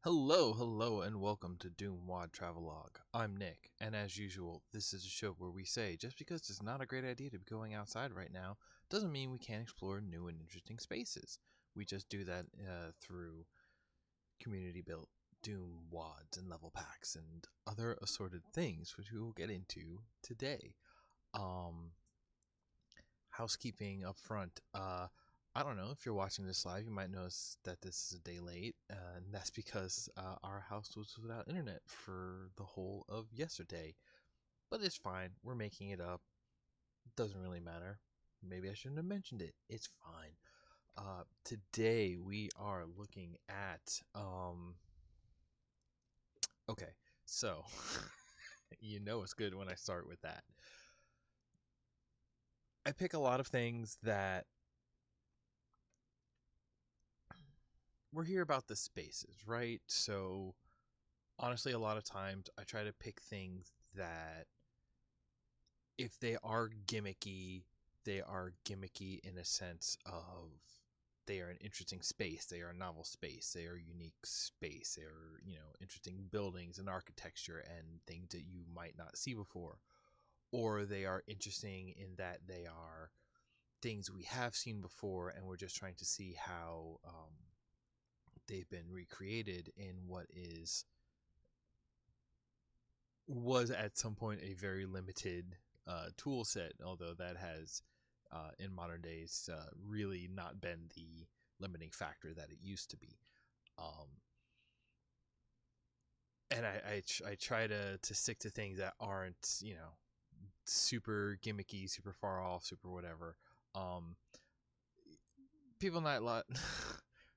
Hello, and welcome to DooM WAD Travelogue. I'm Nick, and as usual, this is a show where we say just because it's not a great idea to be going outside right now doesn't mean we can't explore new and interesting spaces. We just do that through community-built DooM WADs and level packs and other assorted things, which we will get into today. Um, Housekeeping up front. I don't know if you're watching this live, you might notice that this is a day late, and that's because our house was without internet for the whole of yesterday. But it's fine. We're making it up. Doesn't really matter. Maybe I shouldn't have mentioned it. It's fine. Today we are looking at okay, so you know it's good when I start with that. I pick a lot of things that we're here about the spaces, right? So honestly, a lot of times I try to pick things that if they are gimmicky in a sense of they are an interesting space, they are a novel space, they are a unique space, they are, interesting buildings and architecture and things that you might not see before. Or they are interesting in that they are things we have seen before and we're just trying to see how they've been recreated in what was at some point a very limited tool set, although that has in modern days really not been the limiting factor that it used to be. And I try to stick to things that aren't, super gimmicky, super far off, super whatever. Um, People not lot.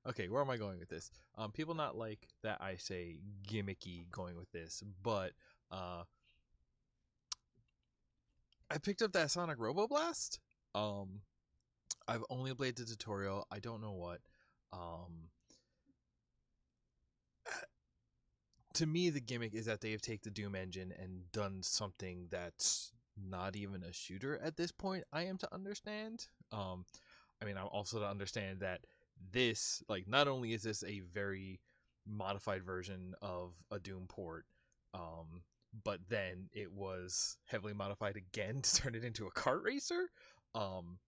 Okay, where am I going with this? People not like that I say gimmicky going with this, but I picked up that Sonic Robo Blast. Um, I've only played the tutorial. I don't know what. Um, to me, the gimmick is that they have taken the DooM engine and done something that's not even a shooter at this point. I am to understand. I'm also to understand that this, like, not only is this a very modified version of a DooM port, but then it was heavily modified again to turn it into a kart racer. Um,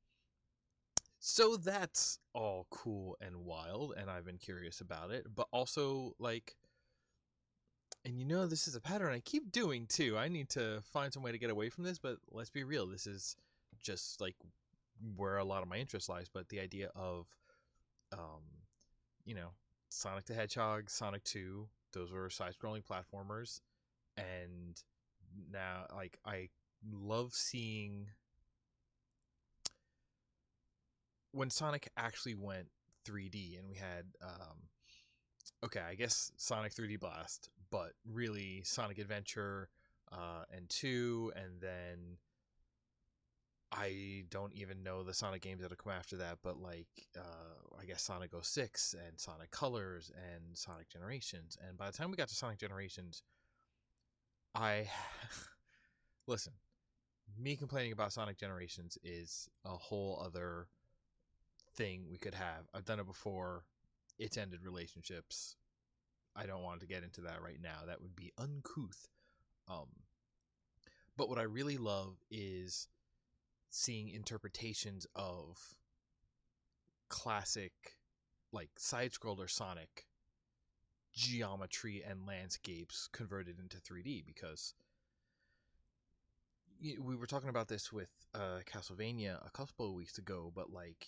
so that's all cool and wild, and I've been curious about it. But also, like, and this is a pattern I keep doing too. I need to find some way to get away from this, but let's be real. This is just like where a lot of my interest lies. But the idea of, um, you know, Sonic the Hedgehog, Sonic 2, those were side-scrolling platformers, and now, like, I love seeing when Sonic actually went 3D, and we had, okay, I guess Sonic 3D Blast, but really Sonic Adventure and 2, and then I don't even know the Sonic games that'll come after that, but like I guess Sonic 06 and Sonic Colors and Sonic Generations. And by the time we got to Sonic Generations, I listen, me complaining about Sonic Generations is a whole other thing we could have. I've done it before. It's ended relationships. I don't want to get into that right now. That would be uncouth. Um, but what I really love is seeing interpretations of classic, like, side scroller Sonic geometry and landscapes converted into 3D, because we were talking about this with Castlevania a couple of weeks ago, but like,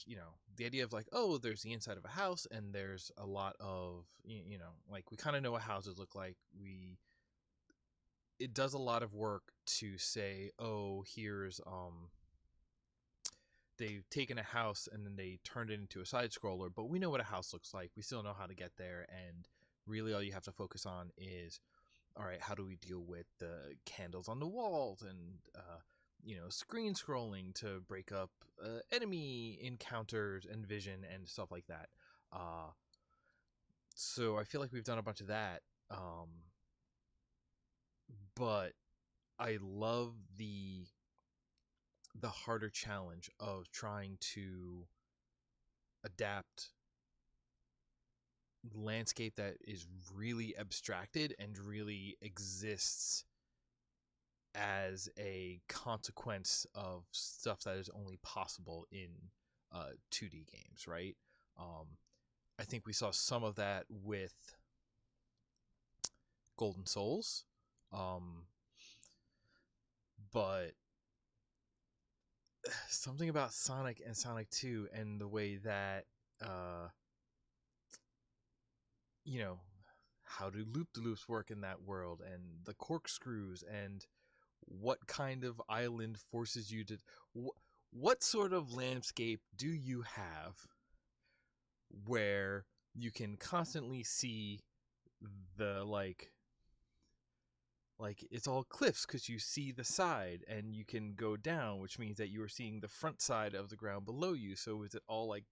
the idea of like, oh, there's the inside of a house and there's a lot of, like, we kind of know what houses look like. It does a lot of work to say, oh, here's they've taken a house and then they turned it into a side scroller, but we know what a house looks like. We still know how to get there, and really all you have to focus on is, all right, how do we deal with the candles on the walls and screen scrolling to break up enemy encounters and vision and stuff like that. So I feel like we've done a bunch of that, but I love the harder challenge of trying to adapt landscape that is really abstracted and really exists as a consequence of stuff that is only possible in 2D games, right? Um, I think we saw some of that with Golden Souls, but something about Sonic and Sonic 2 and the way that you know, how do loop-de-loops work in that world, and the corkscrews, and what kind of island forces you to what sort of landscape do you have where you can constantly see the like it's all cliffs because you see the side and you can go down, which means that you are seeing the front side of the ground below you. So is it all like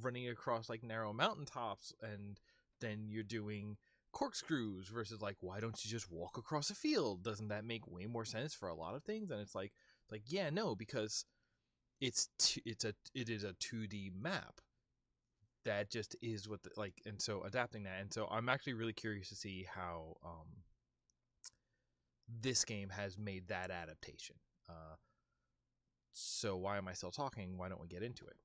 running across like narrow mountaintops, and then you're doing corkscrews versus like, why don't you just walk across a field? Doesn't that make way more sense for a lot of things? And it's like yeah, no, because it is a 2D map that just is what the, like, and so adapting that, and so I'm actually really curious to see how this game has made that adaptation. So why am I still talking? Why don't we get into it?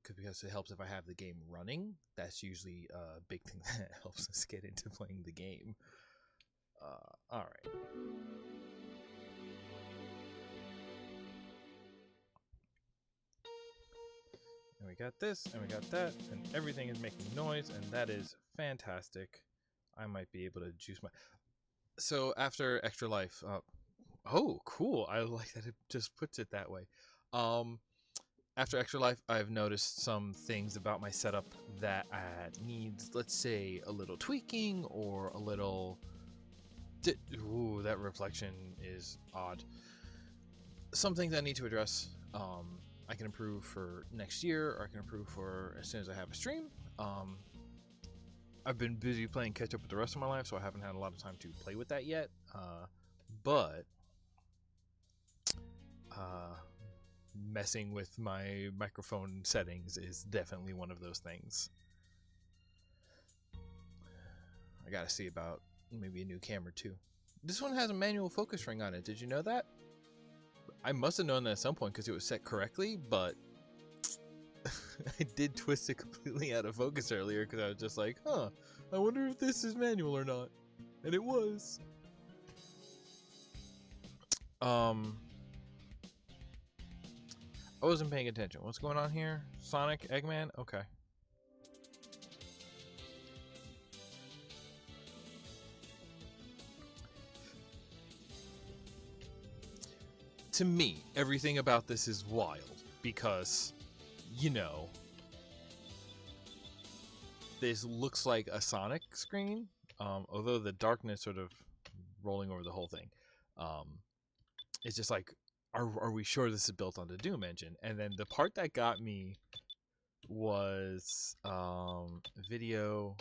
Because it helps if I have the game running. That's usually a big thing that helps us get into playing the game. All right. And we got this, and we got that, and everything is making noise, and that is fantastic. I might be able to juice my... So after Extra Life, oh, cool. I like that it just puts it that way. After Extra Life, I've noticed some things about my setup that needs, let's say, a little tweaking or a little... Ooh, that reflection is odd. Some things I need to address. I can improve for next year, or I can improve for as soon as I have a stream. I've been busy playing catch up with the rest of my life, so I haven't had a lot of time to play with that yet. But messing with my microphone settings is definitely one of those things. I gotta see about maybe a new camera too. This one has a manual focus ring on it. Did you know that? I must have known that at some point because it was set correctly, but I did twist it completely out of focus earlier because I was just like, huh, I wonder if this is manual or not. And it was. I wasn't paying attention. What's going on here? Sonic, Eggman? Okay. To me, everything about this is wild because, you know, this looks like a Sonic screen, although the darkness sort of rolling over the whole thing. It's just like, are we sure this is built on the DooM engine? And then the part that got me was video.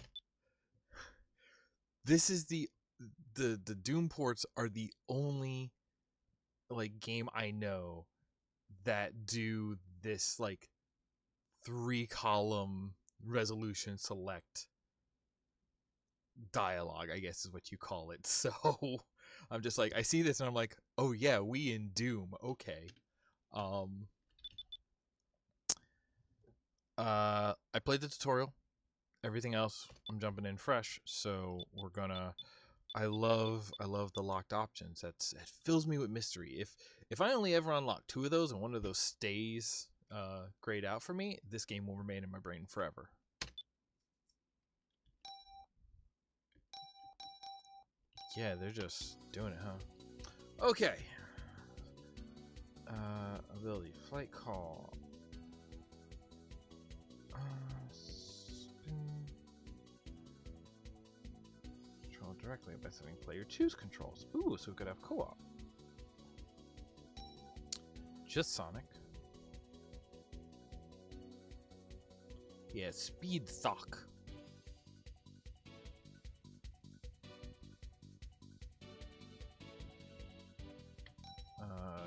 This is the DooM ports are the only like game I know that do this like 3-column resolution select dialogue, I guess is what you call it. So I'm just like, I see this and I'm like, oh yeah, we in DooM. Okay. I played the tutorial. Everything else I'm jumping in fresh, so we're gonna... I love the locked options. It fills me with mystery. If I only ever unlock 2 of those and one of those stays grayed out for me, this game will remain in my brain forever. Yeah, they're just doing it, huh? Okay. Ability, flight call. Control directly by setting player 2's controls. Ooh, so we could have co-op. Just Sonic. Yeah, speed sock.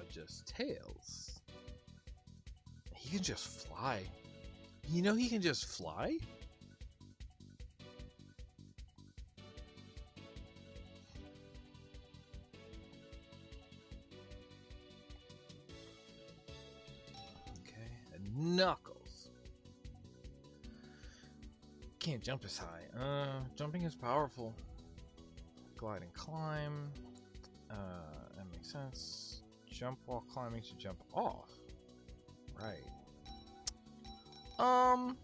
Just Tails. He can just fly. You know he can just fly? Knuckles. Can't jump as high. Jumping is powerful. Glide and climb. That makes sense. Jump while climbing to jump off. Right. How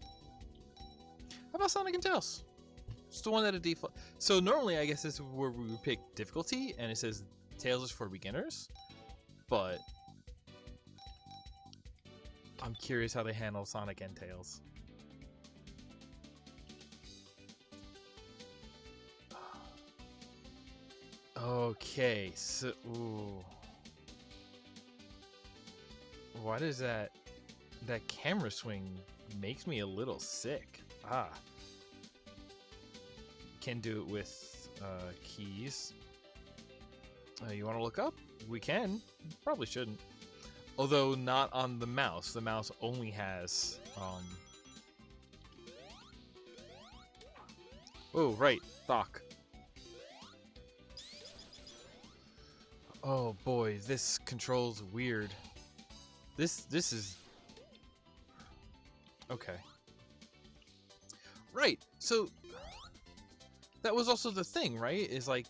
about Sonic and Tails? It's the one that a default. So normally, I guess this is where we would pick difficulty, and it says Tails is for beginners. But I'm curious how they handle Sonic and Tails. Okay, so ooh. Why does that camera swing makes me a little sick? Can do it with keys. You want to look up? We can. Probably shouldn't. Although not on the mouse. The mouse only has oh, right. Dock. Oh boy, this controls weird. This is okay. Right. So that was also the thing, right? Is like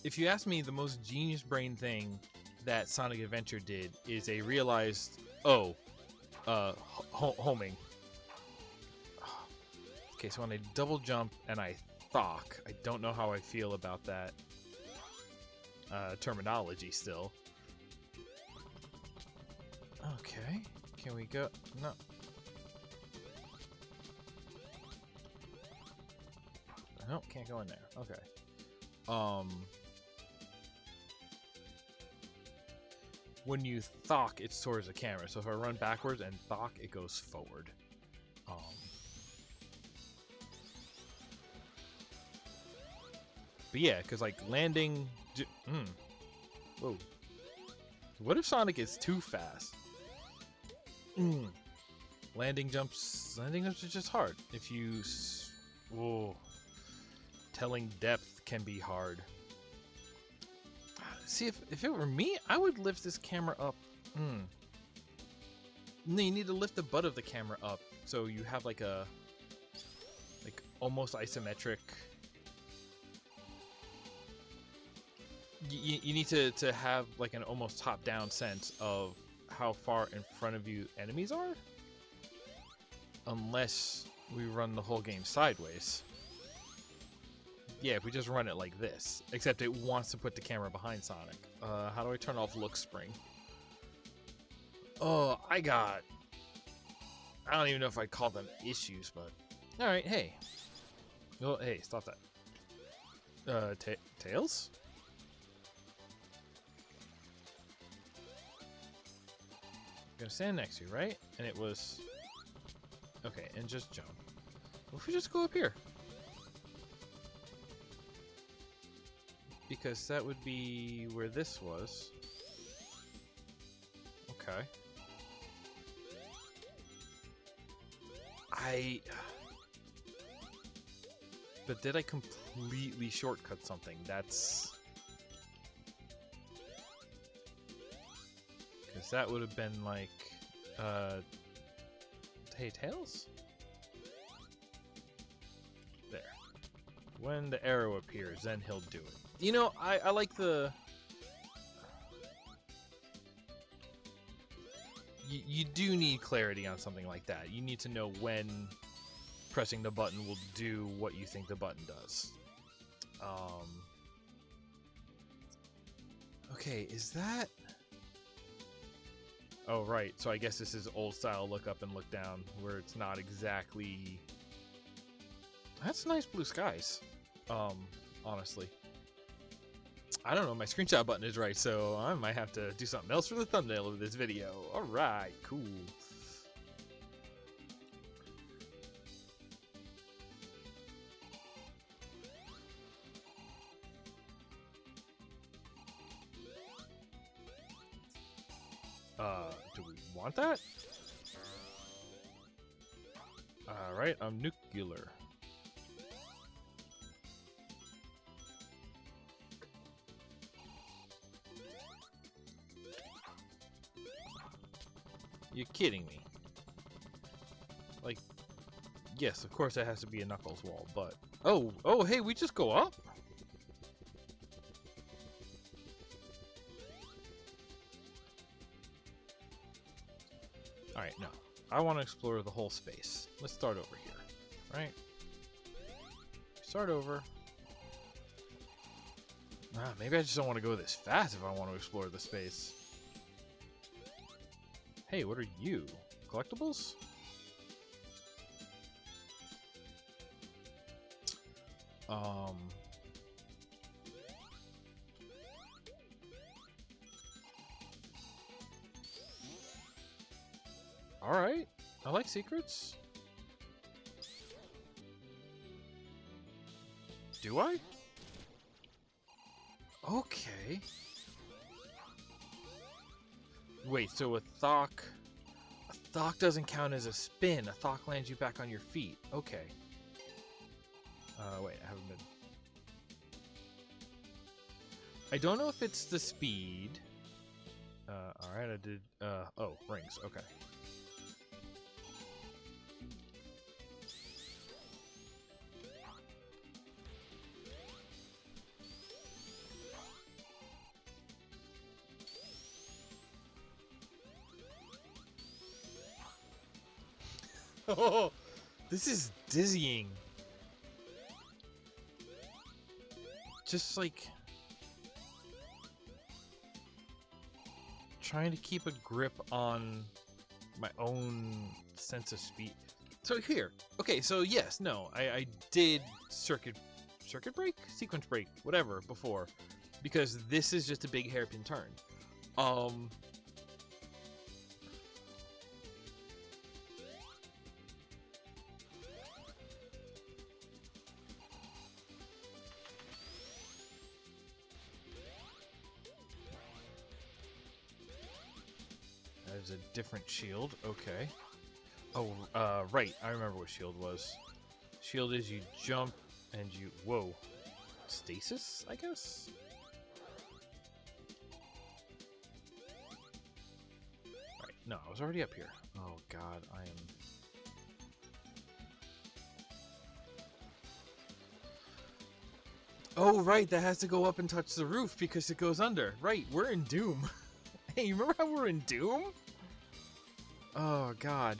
if you ask me, the most genius brain thing that Sonic Adventure did is a realized homing. Okay, so when I double jump and I thock, I don't know how I feel about that terminology still. Okay, can we go? No. Nope, can't go in there. Okay. When you thock, it's towards the camera. So if I run backwards and thock, it goes forward. But yeah, because like landing. Whoa. What if Sonic is too fast? Landing jumps are just hard. If you. Whoa. Telling depth can be hard. See, if it were me, I would lift this camera up. No, you need to lift the butt of the camera up so you have like a almost isometric. You need to have like an almost top-down sense of how far in front of you enemies are. Unless we run the whole game sideways. Yeah, if we just run it like this. Except it wants to put the camera behind Sonic. How do I turn off look spring? Oh, I don't even know if I'd call them issues, but... Alright, hey. Oh, hey, stop that. Tails? I'm gonna stand next to you, right? And it was... Okay, and just jump. What if we just go up here? Because that would be where this was. Okay. But did I completely shortcut something? That's... Because that would have been like... Hey, Tails? There. When the arrow appears, then he'll do it. You know, I like the... You do need clarity on something like that. You need to know when pressing the button will do what you think the button does. Okay, is that... Oh, right. So I guess this is old style look up and look down, where it's not exactly... That's nice blue skies, honestly. I don't know, my screenshot button is right, so I might have to do something else for the thumbnail of this video. Alright, cool. Do we want that? Alright, I'm nuclear. You're kidding me. Like, yes, of course that has to be a Knuckles wall, but... Oh, hey, we just go up? Alright, no. I want to explore the whole space. Let's start over here, right? Start over. Maybe I just don't want to go this fast if I want to explore the space. Hey, what are you? Collectibles? Alright. I like secrets. Do I? Okay. Wait, so a thock doesn't count as a spin. A thock lands you back on your feet. Okay. Wait, I haven't been... I don't know if it's the speed. Alright, I did... oh, rings. Okay. Oh, this is dizzying. Just like trying to keep a grip on my own sense of speed. So here, okay, so yes, no, I did circuit break, sequence break, whatever before, because this is just a big hairpin turn. There's a different shield. Okay. Oh, right. I remember what shield was. Shield is you jump and you... Whoa. Stasis, I guess? Right. No, I was already up here. Oh, God. I am... Oh, right. That has to go up and touch the roof because it goes under. Right. We're in DooM. Hey, you remember how we're in DooM? Oh, God.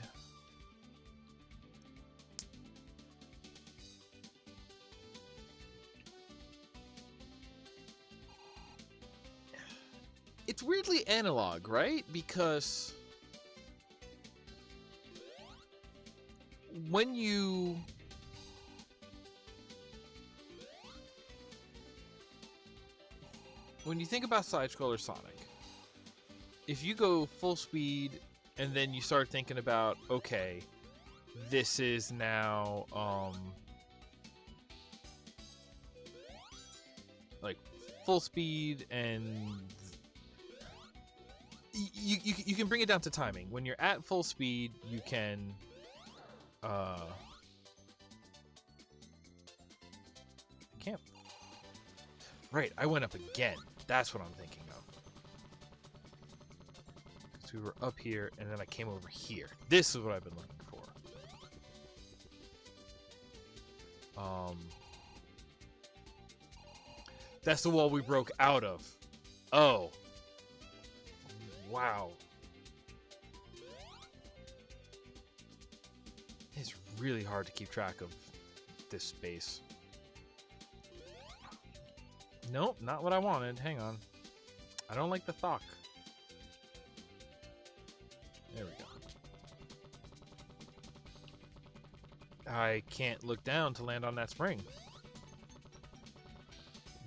It's weirdly analog, right? Because when you... When you think about side-scroller Sonic, if you go full speed and then you start thinking about, okay, this is now like full speed, and you can bring it down to timing. When you're at full speed, you can can't. Right, I went up again. That's what I'm thinking of. We were up here, and then I came over here. This is what I've been looking for. That's the wall we broke out of. Oh. Wow. It's really hard to keep track of this space. Nope, not what I wanted. Hang on. I don't like the thock. There we go. I can't look down to land on that spring.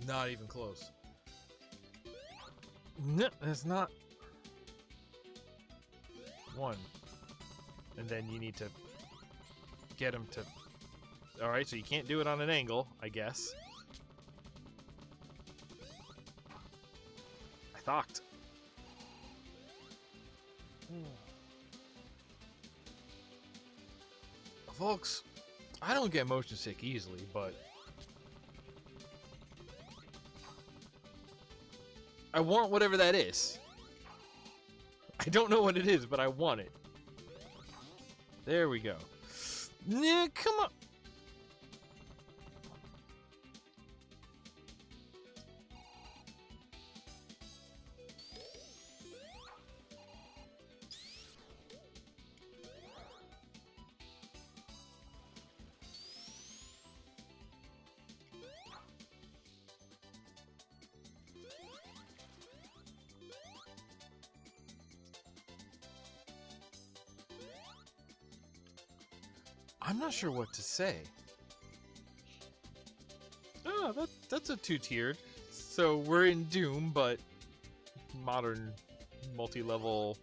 Not even close. No, that's not. One. And then you need to get him to... Alright, so you can't do it on an angle, I guess. I thocked. Folks, I don't get motion sick easily, but I want whatever that is. I don't know what it is, but I want it. There we go. Yeah, come on. I'm not sure what to say. Oh, that's a two-tiered. So we're in Doom, but modern multi-level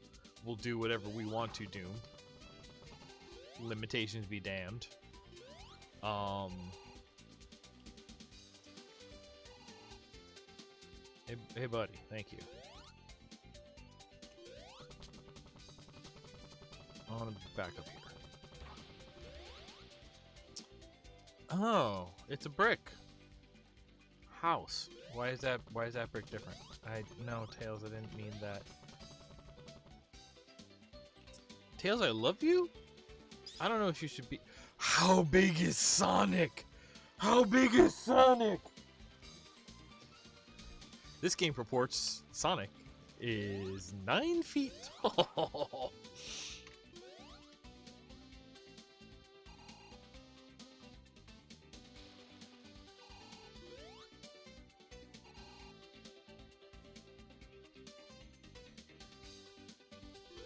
will do whatever we want to Doom. Limitations be damned. Hey buddy, thank you. I want to back up here. Oh, it's a brick house. Why is that brick different? No, Tails, I didn't mean that. Tails, I love you? I don't know if you should be. How big is Sonic? How big is Sonic? This game purports Sonic is 9 feet tall.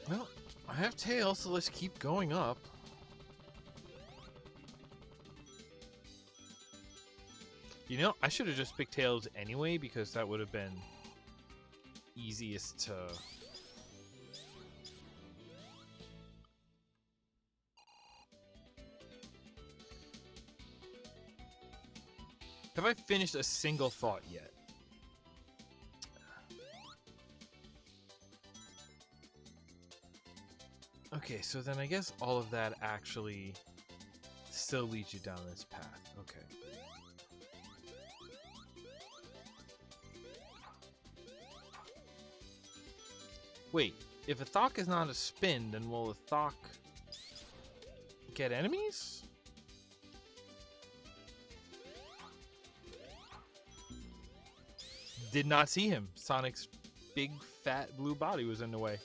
Well, I have Tails, so let's keep going up. You know, I should have just picked Tails anyway, because that would have been easiest to... Have I finished a single thought yet? Okay, so then I guess all of that actually still leads you down this path. Okay. Wait, if a Thok is not a spin, then will a Thok get enemies? Did not see him. Sonic's big, fat, blue body was in the way.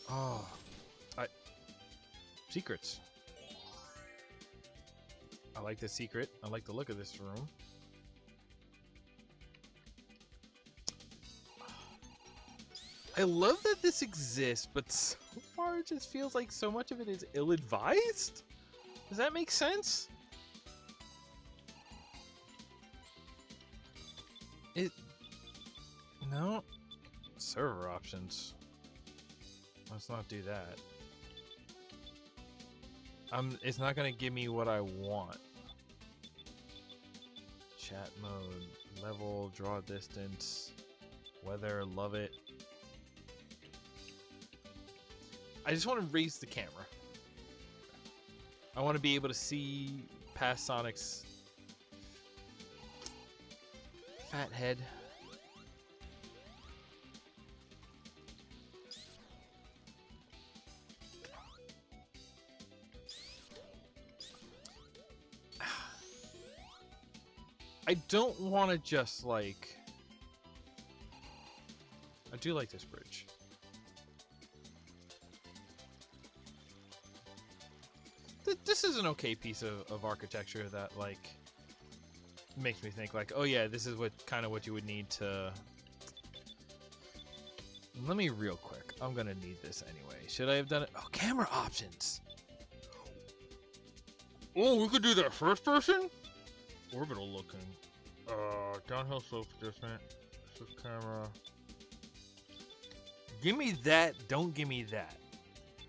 Oh, secrets. I like the secret. I like the look of this room. I love that this exists, but so far it just feels like so much of it is ill-advised. Does that make sense? No. Server options. Let's not do that. It's not gonna give me what I want. Chat mode, level, draw distance, weather, love it. I just want to raise the camera. I want to be able to see past Sonic's fat head. I don't want to just like... I do like this bridge. This is an okay piece of architecture that like makes me think like, oh yeah, this is what you would need to... Let me real quick. I'm gonna need this anyway. Should I have done it? Oh, camera options. Oh, we could do that first person? Orbital looking. Downhill slopes different. This is camera. Give me that. Don't give me that.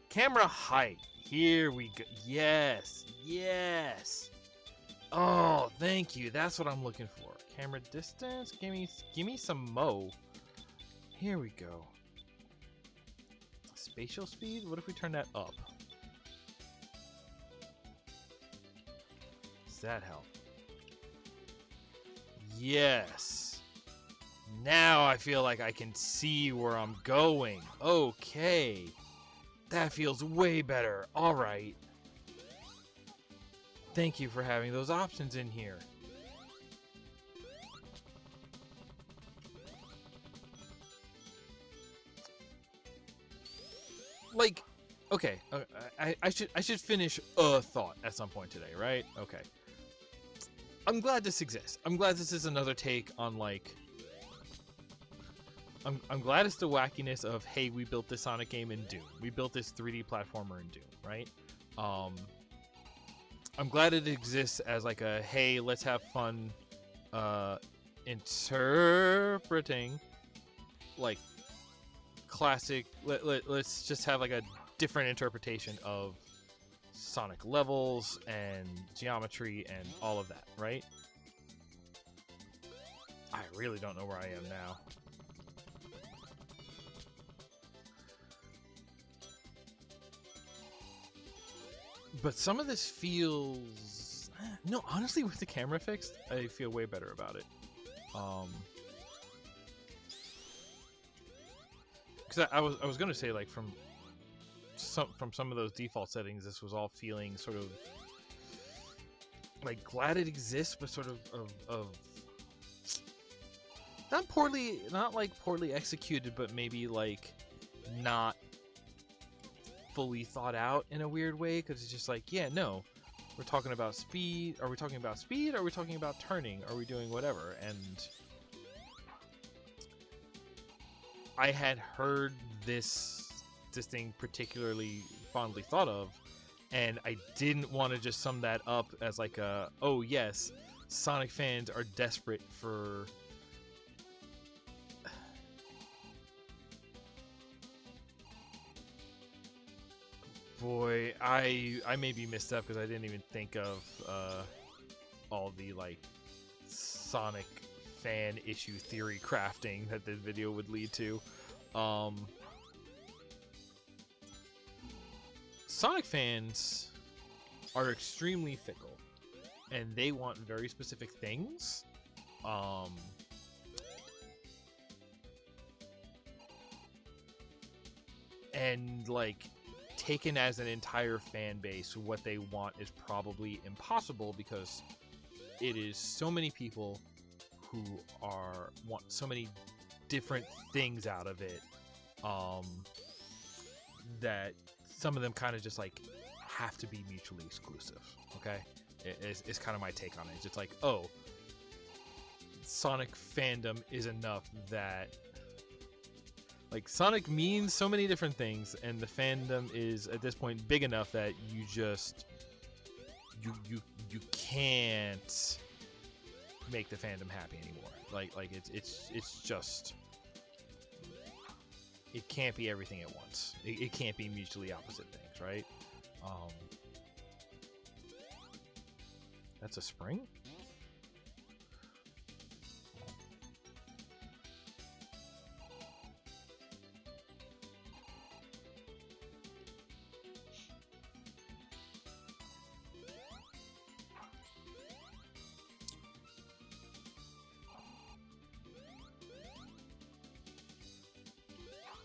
Camera height. Here we go. Yes. Yes. Oh, thank you. That's what I'm looking for. Camera distance. Give me some mo. Here we go. Spatial speed. What if we turn that up? Does that help? Yes. Now I feel like I can see where I'm going. Okay. That feels way better. Alright. Thank you for having those options in here. Like, okay, I should finish a thought at some point today, right? Okay. I'm glad this exists. I'm glad this is another take on, like, I'm glad it's the wackiness of, hey, we built this Sonic game in Doom. We built this 3D platformer in Doom, right? I'm glad it exists as like a, hey, let's have fun interpreting like classic, let's just have like a different interpretation of Sonic levels and geometry and all of that, right? I really don't know where I am now. But some of this feels... No, honestly, with the camera fixed, I feel way better about it. Because I was gonna say, like, from some of those default settings, this was all feeling sort of like glad it exists, but sort of not like poorly executed, but maybe like not fully thought out in a weird way, because it's just like, yeah, no, we're talking about speed. Are we talking about speed? Are we talking about turning? Are we doing whatever? And I had heard this thing particularly fondly thought of, and I didn't want to just sum that up as like a, oh yes, Sonic fans are desperate for boy, I may be messed up because I didn't even think of all the like Sonic fan issue theory crafting that this video would lead to. Sonic fans are extremely fickle, and they want very specific things. And like, taken as an entire fan base, what they want is probably impossible, because it is so many people who want so many different things out of it, that some of them kind of just like have to be mutually exclusive. Okay, it's kind of my take on it. It's just like, oh, Sonic fandom is enough that like Sonic means so many different things, and the fandom is at this point big enough that you just you can't make the fandom happy anymore. Like it's just, it can't be everything at once. It can't be mutually opposite things, right? That's a spring?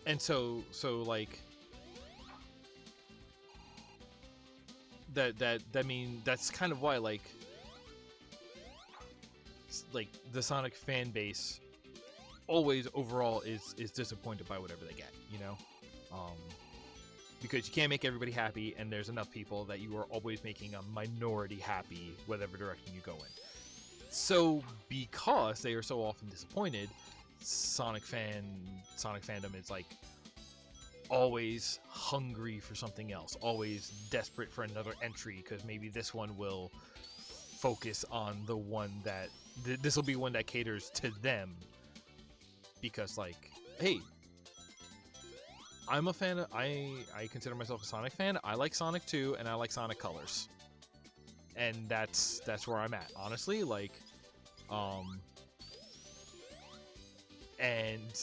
And so like that mean that's kind of why like the Sonic fan base always overall is disappointed by whatever they get, you know, because you can't make everybody happy, and there's enough people that you are always making a minority happy whatever direction you go in. So because they are so often disappointed, Sonic fandom is like always hungry for something else, always desperate for another entry, because maybe this one will focus on the one that this will be one that caters to them, because like, hey, I'm a fan of, I consider myself a Sonic fan. I like Sonic 2 and I like Sonic Colors, and that's where I'm at, honestly. Like, and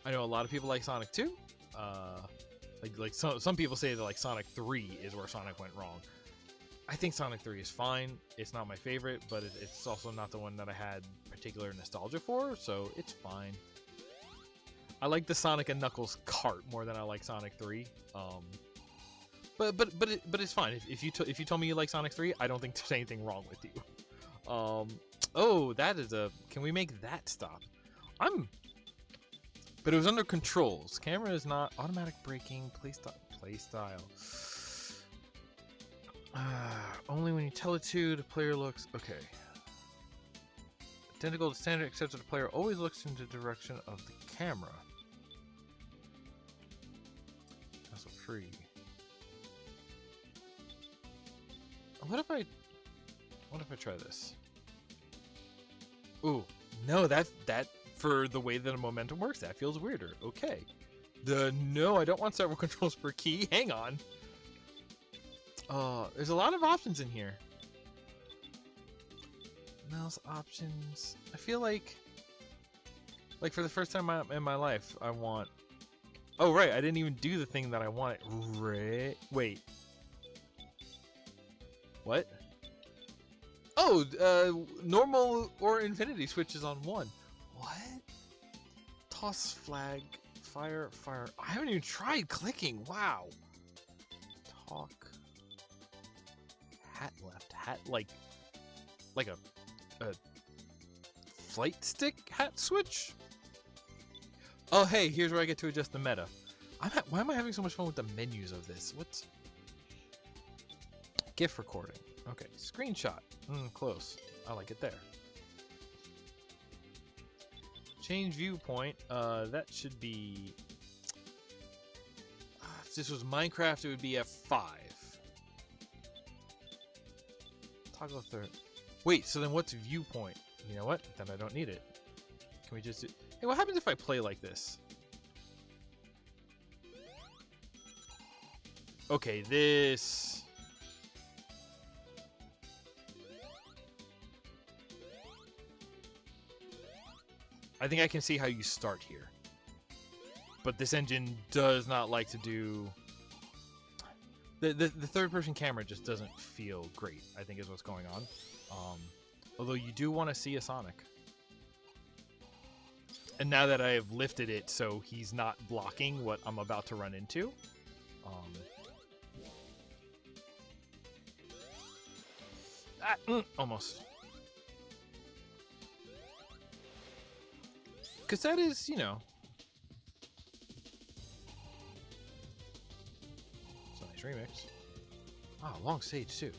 I know a lot of people like Sonic 2. Like some people say that like Sonic 3 is where Sonic went wrong. I think Sonic 3 is fine. It's not my favorite, but it's also not the one that I had particular nostalgia for, so it's fine. I like the Sonic and Knuckles cart more than I like Sonic 3. But it's fine. If you told me you like Sonic 3, I don't think there's anything wrong with you. Oh, that is a. Can we make that stop? But it was under controls. Camera is not automatic braking. Play style. Only when you tell it to, the player looks. Okay. Identical to standard, except that the player always looks in the direction of the camera. That's a free. What if I try this? Ooh, no, that for the way that a momentum works, that feels weirder. Okay. No, I don't want several controls per key. Hang on. There's a lot of options in here. Mouse options. I feel like for the first time in my life, I want. Oh right, I didn't even do the thing that I wanted. Right? Wait. What? Oh, normal or infinity switches on one. What? Toss flag, fire. I haven't even tried clicking. Wow. Talk. Hat left. Hat like a flight stick hat switch. Oh hey, here's where I get to adjust the meta. Why am I having so much fun with the menus of this? What's GIF recording? Okay, screenshot. Close. I like it there. Change viewpoint. That should be. If this was Minecraft, it would be F5. Toggle third. Wait, so then what's viewpoint? You know what? Then I don't need it. Can we just do... Hey, what happens if I play like this? Okay, this... I think I can see how you start here. But this engine does not like to do... The third-person camera just doesn't feel great, I think is what's going on. Although you do want to see a Sonic. And now that I have lifted it so he's not blocking what I'm about to run into. Almost. Because that is, you know... It's a nice remix. Ah, long stage too.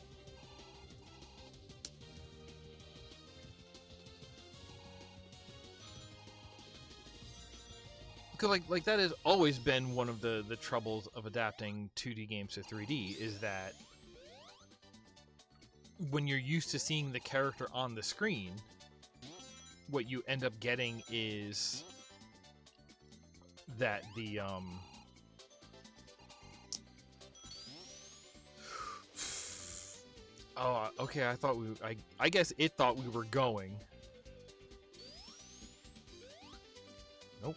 Because like that has always been one of the troubles of adapting 2D games to 3D, is that when you're used to seeing the character on the screen, what you end up getting is that the oh, okay, I thought I guess it thought we were going. Nope.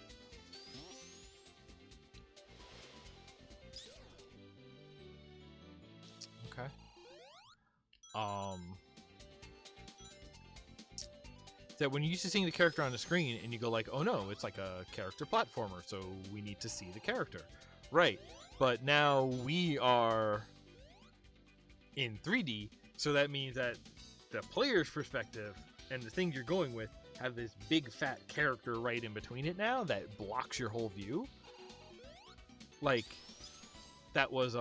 Okay. That when you're used to seeing the character on the screen and you go like, oh no, it's like a character platformer, so we need to see the character. Right. But now we are in 3D, so that means that the player's perspective and the thing you're going with have this big fat character right in between it now that blocks your whole view. Like, that was,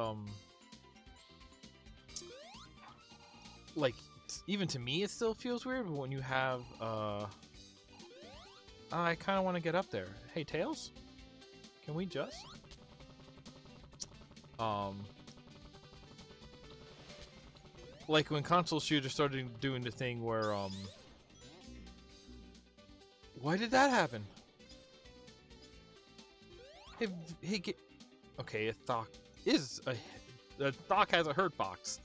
like, even to me it still feels weird, but when you have, I kind of want to get up there. Hey, Tails? Can we just? Like when console shooters started doing the thing where, why did that happen? Hey, get... Okay, a Thok is a Thok has a hurt box.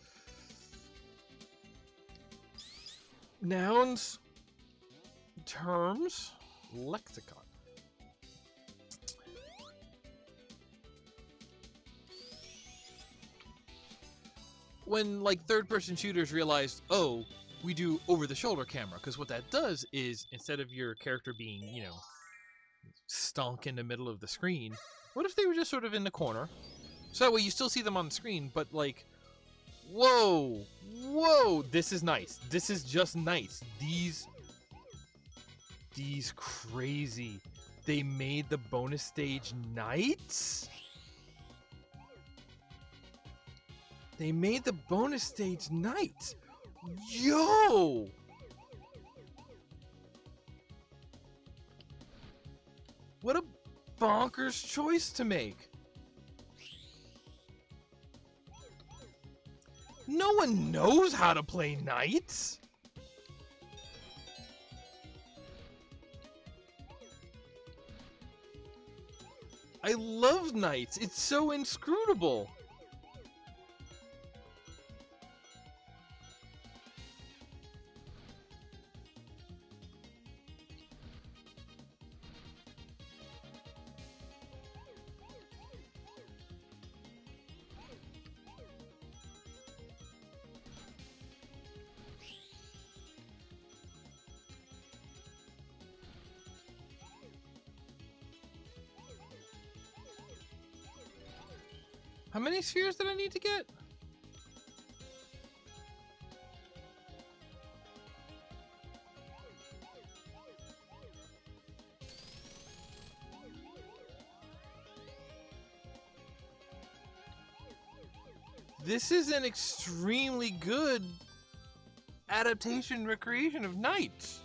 Nouns, terms, lexicon. when like third-person shooters realized, oh, we do over-the-shoulder camera, because what that does is instead of your character being, you know, stunk in the middle of the screen, what if they were just sort of in the corner? So that way you still see them on the screen, but like, whoa, this is nice. This is just nice. These crazy. They made the bonus stage knights? They made the bonus stage knights. Yo! What a bonkers choice to make. No one knows how to play knights. I love knights. It's so inscrutable. How many spheres did I need to get? This is an extremely good adaptation recreation of knights.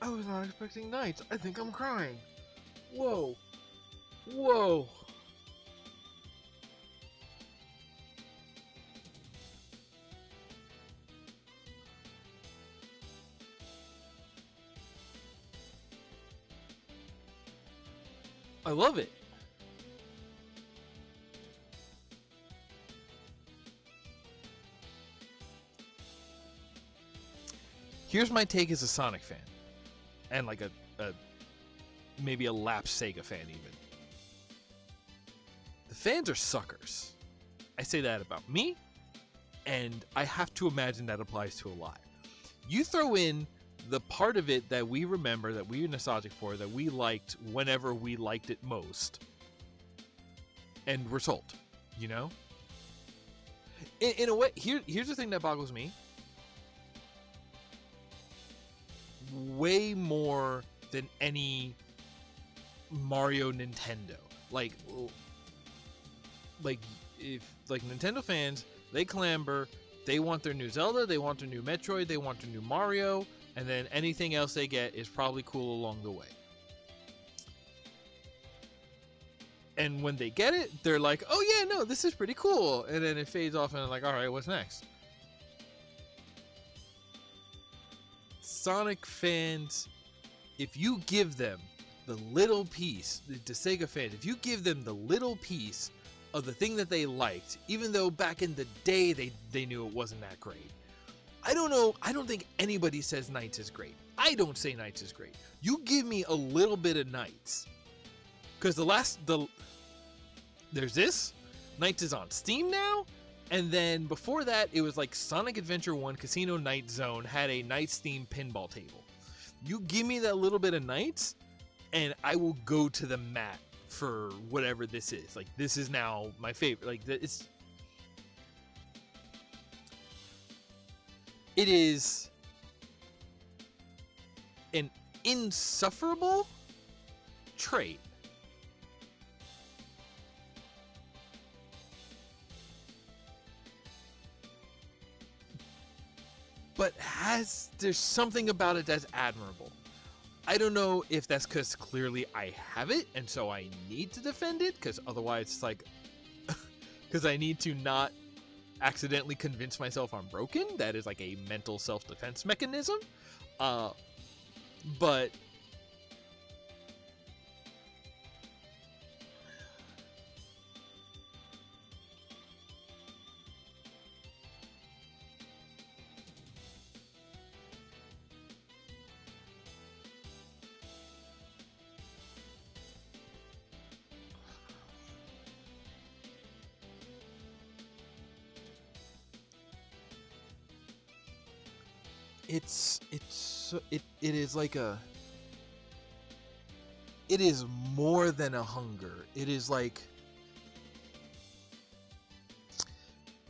I was not expecting knights. I think I'm crying. Whoa. Whoa. I love it. Here's my take as a Sonic fan. And like a maybe a lapsed Sega fan even. The fans are suckers. I say that about me, and I have to imagine that applies to a lot. You throw in the part of it that we remember, that we are nostalgic for, that we liked whenever we liked it most, and we're sold, you know? In a way, here's the thing that boggles me. Way more than any Mario Nintendo. Like if like Nintendo fans, they clamber, they want their new Zelda, they want their new Metroid, they want their new Mario, and then anything else they get is probably cool along the way. And when they get it, they're like, oh yeah, no, this is pretty cool. And then it fades off and they're like, alright, what's next? Sonic fans, if you give them the little piece, the Sega fans, if you give them the little piece of the thing that they liked, even though back in the day they knew it wasn't that great. I don't know, I don't think anybody says Knights is great. I don't say Knights is great. You give me a little bit of Knights. Because there's this, Knights is on Steam now, and then before that, it was like Sonic Adventure 1 Casino Night Zone had a Knights themed pinball table. You give me that little bit of Knights, and I will go to the mat for whatever this is. Like, this is now my favorite. Like, it is an insufferable trait. But there's something about it that's admirable. I don't know if that's because clearly I have it, and so I need to defend it, because otherwise it's like, because I need to not accidentally convince myself I'm broken. That is like a mental self-defense mechanism. But it is like it is more than a hunger. It is like,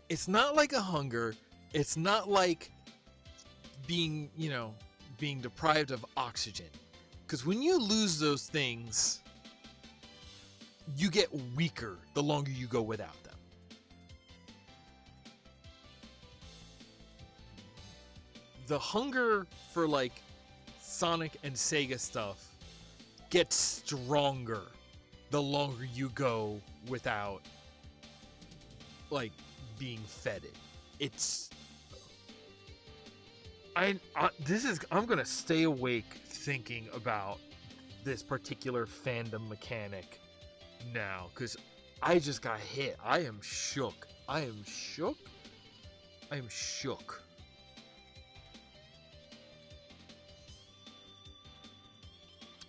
it's not like a hunger. It's not like being, being deprived of oxygen. Because when you lose those things, you get weaker the longer you go without them. The hunger for like Sonic and Sega stuff gets stronger the longer you go without like being fed it. It's I'm gonna stay awake thinking about this particular fandom mechanic now, because I just got hit. I am shook.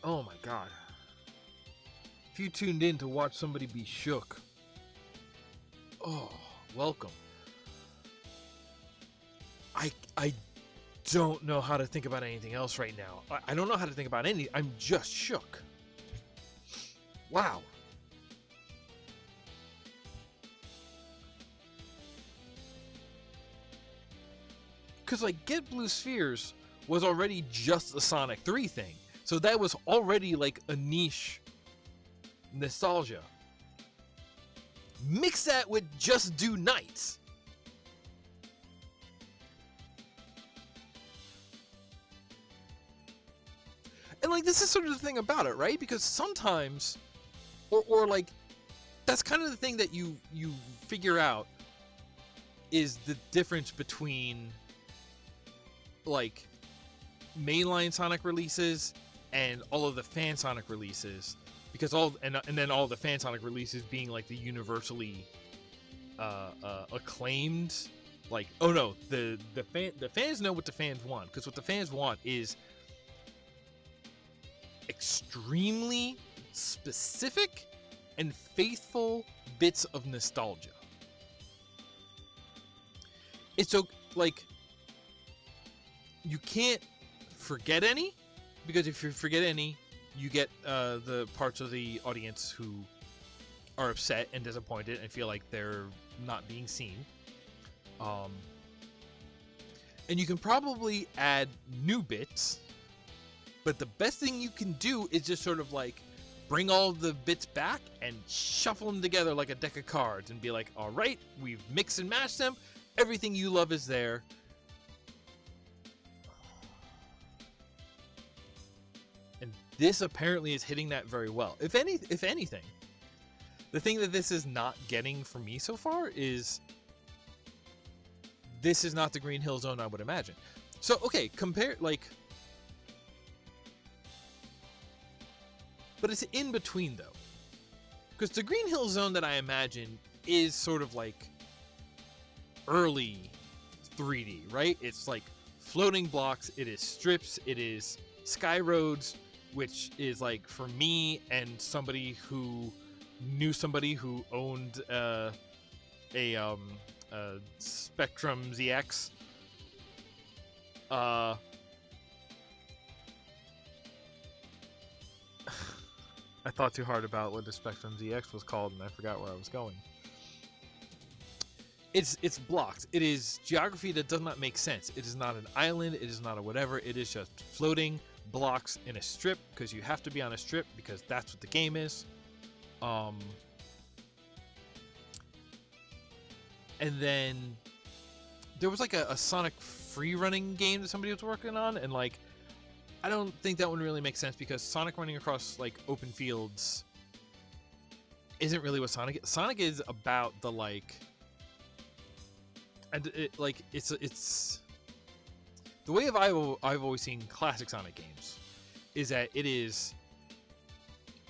Oh my god. If you tuned in to watch somebody be shook, oh, welcome. I don't know how to think about anything else right now. I don't know how to think about anything. I'm just shook. Wow. Because like Get Blue Spheres was already just a Sonic 3 thing. So that was already like a niche nostalgia. Mix that with Just Do Nights. And like, this is sort of the thing about it, right? Because sometimes, or like, that's kind of the thing that you figure out is the difference between like mainline Sonic releases and all of the fan Sonic releases, because and then all the fan Sonic releases being like the universally acclaimed, like, oh no, the fans know what the fans want, because what the fans want is extremely specific and faithful bits of nostalgia. It's so like, you can't forget any, because if you forget any, you get the parts of the audience who are upset and disappointed and feel like they're not being seen. And you can probably add new bits, but the best thing you can do is just sort of like bring all the bits back and shuffle them together like a deck of cards and be like, all right, we've mixed and matched them. Everything you love is there. And this apparently is hitting that very well. If anything, the thing that this is not getting for me so far is this is not the Green Hill Zone I would imagine. So, okay, compare, like, but it's in between though, because the Green Hill Zone that I imagine is sort of like early 3D, right? It's like floating blocks, it is strips, it is sky roads, which is like, for me and somebody who knew somebody who owned a Spectrum ZX, I thought too hard about what the Spectrum ZX was called, and I forgot where I was going. It's blocked. It is geography that does not make sense. It is not an island. It is not a whatever. It is just floating blocks in a strip, because you have to be on a strip because that's what the game is. And then there was like a Sonic free running game that somebody was working on, and like, I don't think that one really makes sense, because Sonic running across like open fields isn't really what Sonic is. Sonic is about the like and it's the way I've always seen classic Sonic games is that it is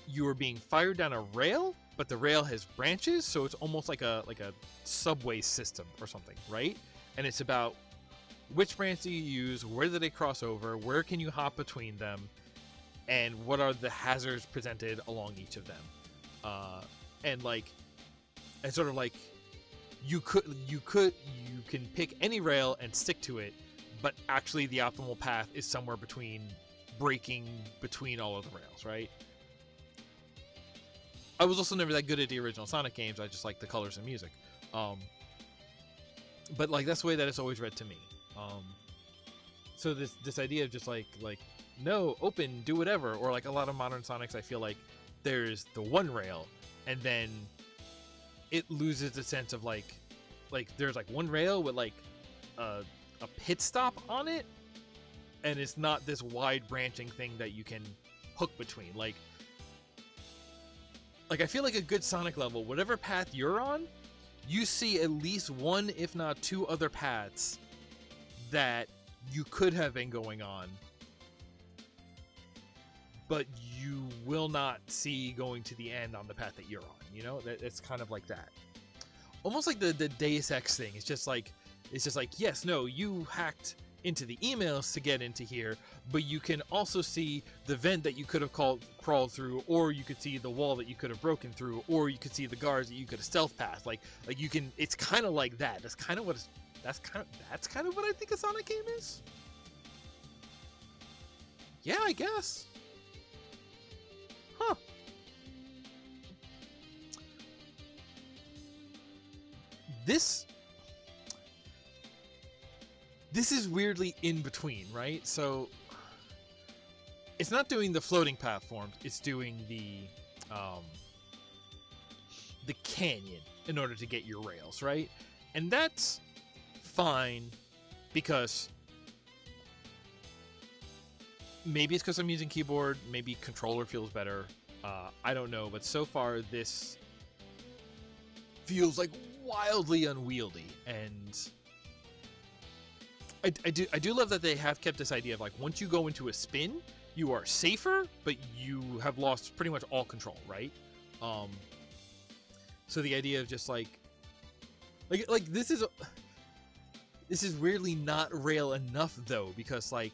you are being fired down a rail, but the rail has branches, so it's almost like a subway system or something, right? And it's about which branch do you use, where do they cross over, where can you hop between them, and what are the hazards presented along each of them. And sort of like you can pick any rail and stick to it, but actually the optimal path is somewhere between breaking between all of the rails, right? I was also never that good at the original Sonic games. I just like the colors and music. But like that's the way that it's always read to me. So this idea of just like no, open, do whatever, or like a lot of modern Sonics, I feel like there's the one rail, and then it loses the sense of like there's like one rail with like a pit stop on it, and it's not this wide branching thing that you can hook between. Like I feel like a good Sonic level, whatever path you're on, you see at least one, if not two other paths that you could have been going on, but you will not see going to the end on the path that you're on. You know, it's kind of like that. Almost like the Deus Ex thing. It's just like, yes, no, you hacked into the emails to get into here, but you can also see the vent that you could have crawled through, or you could see the wall that you could have broken through, or you could see the guards that you could have stealth passed. Like you can. It's kind of like that. That's kind of what I think a Sonic game is. Yeah, I guess. Huh. This is weirdly in between, right? So it's not doing the floating platforms, it's doing the canyon in order to get your rails, right? And that's fine because maybe it's because I'm using keyboard, maybe controller feels better. I don't know, but so far this feels like wildly unwieldy, and I do love that they have kept this idea of like once you go into a spin, you are safer, but you have lost pretty much all control, right? So the idea of just like this is weirdly not rail enough though, because like,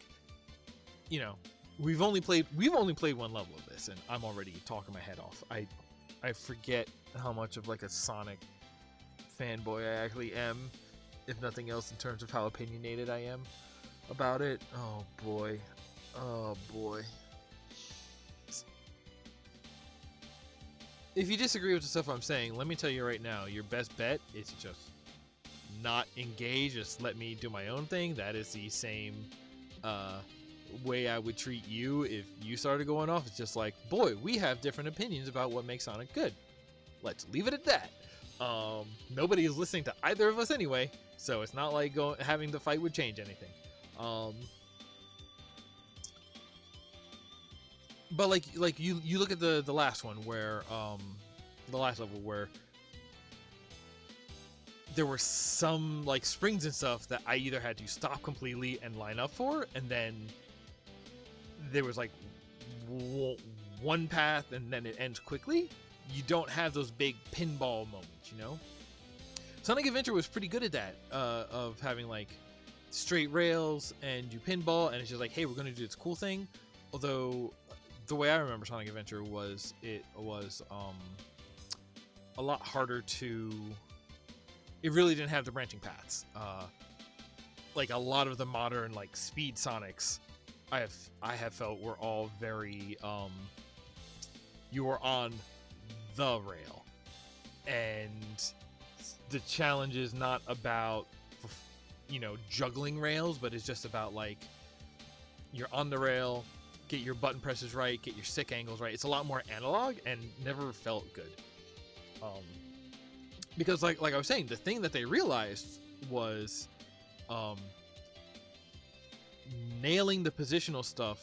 you know, we've only played one level of this, and I'm already talking my head off. I forget how much of like a Sonic fanboy I actually am, if nothing else, in terms of how opinionated I am about it. Oh boy. If you disagree with the stuff I'm saying, let me tell you right now, your best bet is to just not engage, just let me do my own thing. That is the same way I would treat you if you started going off. It's just like, boy, we have different opinions about what makes Sonic good. Let's leave it at that. Nobody is listening to either of us anyway, so it's not like having the fight would change anything. But like you look at the last one where the last level where there were some like springs and stuff that I either had to stop completely and line up for, and then there was like one path and then it ends quickly. You don't have those big pinball moments, you know? Sonic Adventure was pretty good at that, of having like straight rails and you pinball, and it's just like, hey, we're going to do this cool thing. Although the way I remember Sonic Adventure was it was a lot harder to... It really didn't have the branching paths. Like a lot of the modern like speed Sonics I have felt were all very you were on the rail, and the challenge is not about, you know, juggling rails, but it's just about like you're on the rail, get your button presses right, get your stick angles right. It's a lot more analog and never felt good. Because like I was saying, the thing that they realized was nailing the positional stuff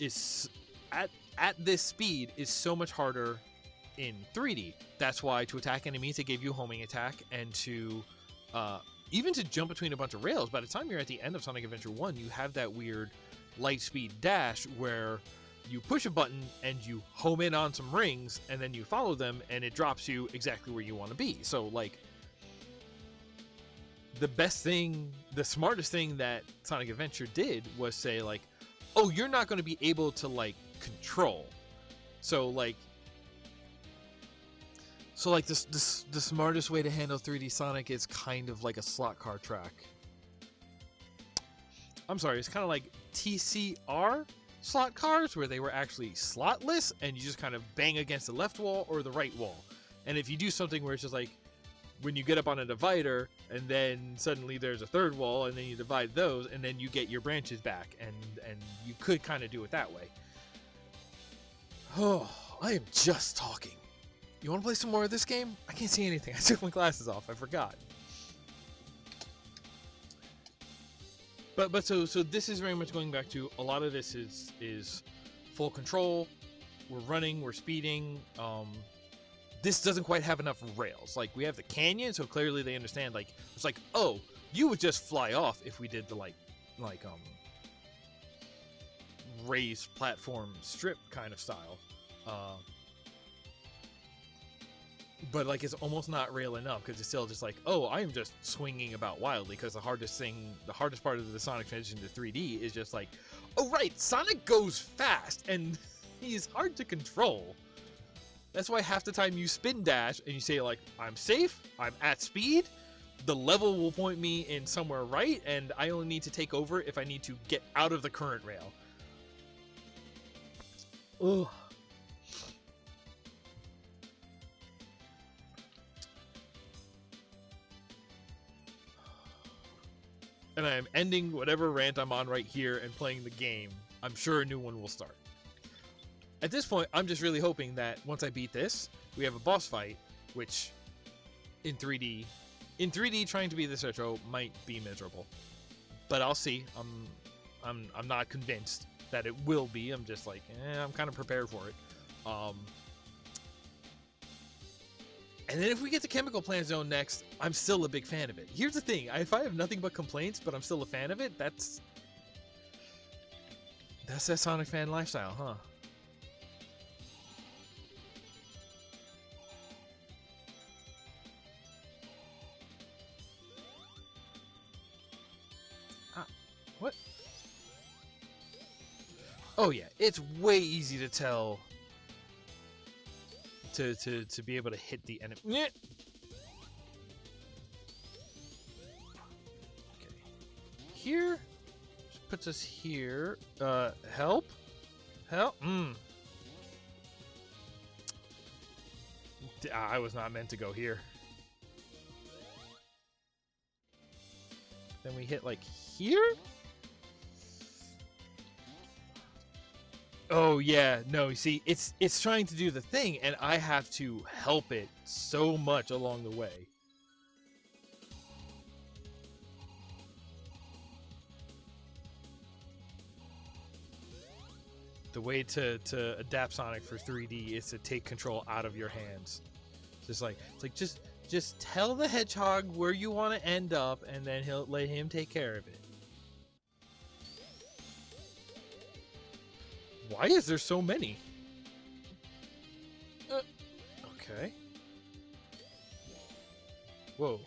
is at this speed is so much harder in 3D. That's why to attack enemies, it gave you a homing attack, and to even to jump between a bunch of rails, by the time you're at the end of Sonic Adventure 1, you have that weird light speed dash where you push a button and you home in on some rings and then you follow them and it drops you exactly where you want to be. So like the best thing, the smartest thing that Sonic Adventure did was say like, oh, you're not going to be able to like control. So the smartest way to handle 3D Sonic is kind of like a slot car track. I'm sorry, it's kind of like TCR slot cars where they were actually slotless and you just kind of bang against the left wall or the right wall. And if you do something where it's just like when you get up on a divider and then suddenly there's a third wall and then you divide those and then you get your branches back and you could kind of do it that way. Oh, I am just talking. You want to play some more of this game? I can't see anything. I took my glasses off. I forgot. But so this is very much going back to a lot of this is full control. We're running. We're speeding. This doesn't quite have enough rails. Like we have the canyon, so clearly they understand. Like it's like, oh, you would just fly off if we did the like raised platform strip kind of style. But like it's almost not rail enough because it's still just like, oh, I am just swinging about wildly because the hardest part of the Sonic transition to 3D is just like, oh right, Sonic goes fast and he's hard to control. That's why half the time you spin dash and you say like, I'm safe, I'm at speed, the level will point me in somewhere right, and I only need to take over if I need to get out of the current rail. Ugh. And I am ending whatever rant I'm on right here and playing the game. I'm sure a new one will start. At this point, I'm just really hoping that once I beat this, we have a boss fight, which in 3D trying to be this retro might be miserable. But I'll see. I'm not convinced that it will be. I'm just like, I'm kind of prepared for it. And then if we get to Chemical Plant Zone next, I'm still a big fan of it. Here's the thing, if I have nothing but complaints, but I'm still a fan of it, that's that Sonic fan lifestyle, huh? What? Oh yeah, it's way easy to tell to be able to hit the enemy. Okay. Here puts us here. Help? I was not meant to go here. Then we hit like here? Oh yeah, no, you see, it's trying to do the thing, and I have to help it so much along the way. The way to adapt Sonic for 3D is to take control out of your hands. It's like just tell the hedgehog where you want to end up, and then let him take care of it. Why is there so many? Okay. Whoa.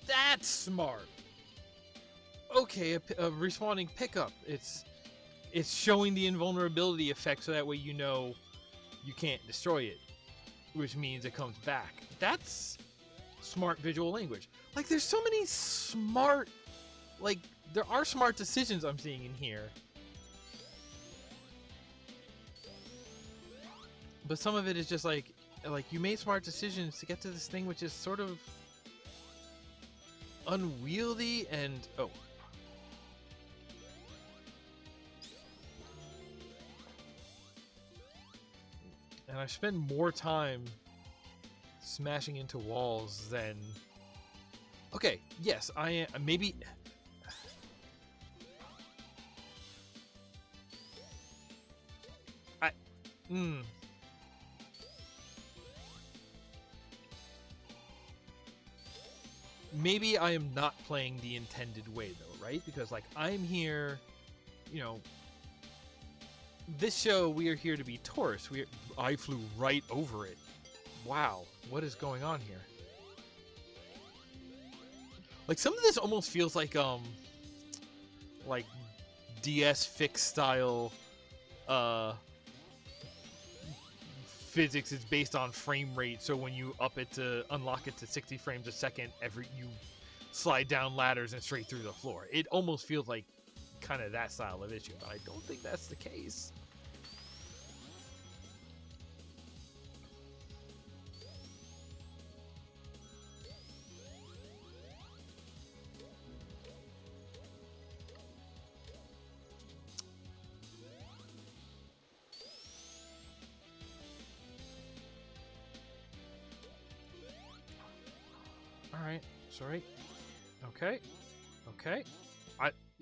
That's smart. Okay, a respawning pickup. It's showing the invulnerability effect so that way you know you can't destroy it, which means it comes back. That's smart visual language. Like there's so many smart, like there are smart decisions I'm seeing in here. But some of it is just like you made smart decisions to get to this thing which is sort of unwieldy and oh. And I spend more time smashing into walls than... Okay, yes, I am... Maybe... maybe I am not playing the intended way though, right? Because like I'm here, you know, this show we are here to be tourists. I flew right over it. Wow, what is going on here? Like some of this almost feels like DS fix style physics is based on frame rate, so when you unlock it to 60 frames a second, you slide down ladders and straight through the floor. It almost feels like kind of that style of issue, but I don't think that's the case. Alright, sorry. Okay. Okay.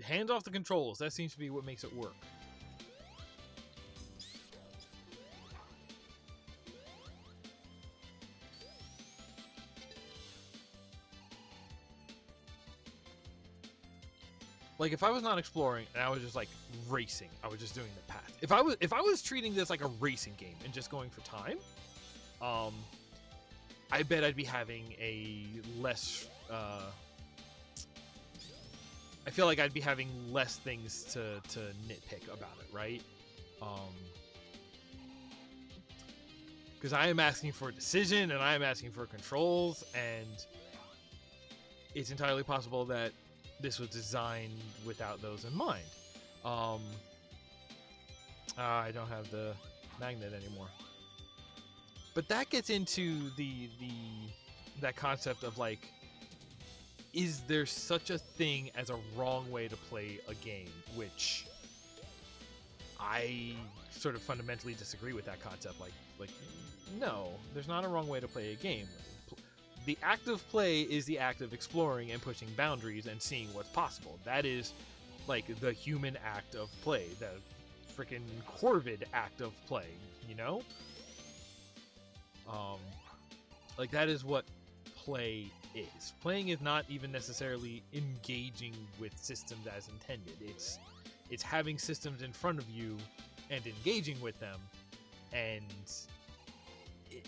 Hands off the controls. That seems to be what makes it work. Like if I was not exploring and I was just like racing, I was just doing the path. If I was treating this like a racing game and just going for time, I bet I'd be having a less I feel like I'd be having less things to nitpick about it, right? Because I am asking for a decision and I am asking for controls, and it's entirely possible that this was designed without those in mind. I don't have the magnet anymore. But that gets into that concept of like, is there such a thing as a wrong way to play a game? Which I sort of fundamentally disagree with that concept. Like, no, there's not a wrong way to play a game. The act of play is the act of exploring and pushing boundaries and seeing what's possible. That is like the human act of play, the freaking Corvid act of play, you know? Like that is what play is. Playing is not even necessarily engaging with systems as intended. It's having systems in front of you and engaging with them, and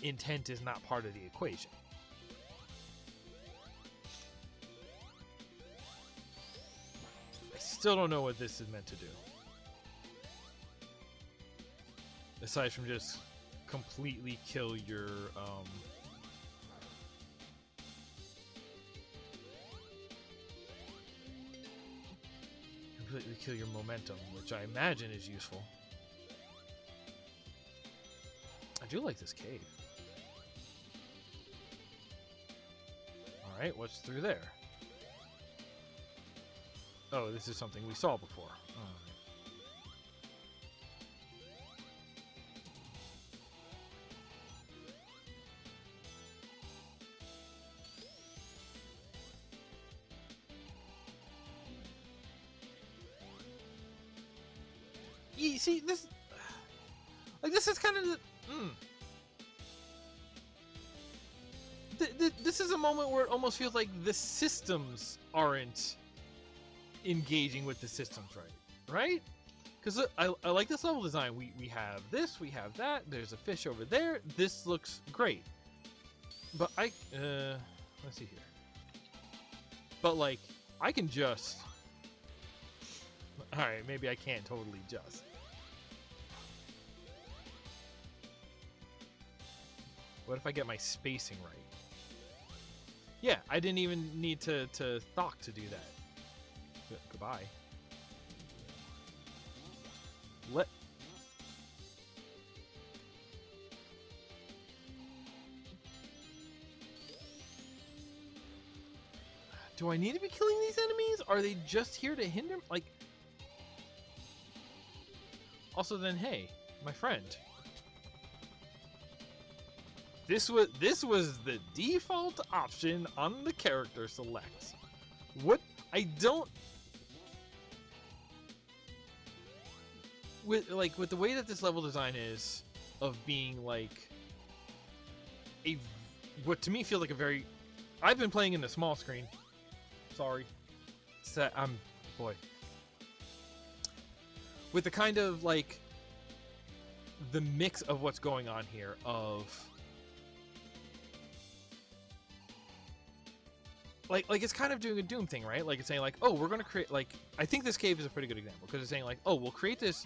intent is not part of the equation. I still don't know what this is meant to do. Aside from just completely kill your momentum, which I imagine is useful. I do like this cave. Alright, what's through there? Oh, this is something we saw before. You see, this is kind of this is a moment where it almost feels like the systems aren't engaging with the systems right? Because I like this level design. We have this, we have that. There's a fish over there. This looks great, but let's see here. But like, I can just. All right, maybe I can't totally just. What if I get my spacing right? Yeah, I didn't even need to thock to do that. Goodbye. Do I need to be killing these enemies? Are they just here to hinder? Like. Also, then, hey, my friend. This was the default option on the character select. What I don't with the way that this level design is of being like what to me feels like a very I've been playing in the small screen. Sorry. Boy. With the kind of, like, the mix of what's going on here of... Like it's kind of doing a Doom thing, right? Like, it's saying, like, oh, we're going to create, like... I think this cave is a pretty good example, because it's saying, like, oh, we'll create this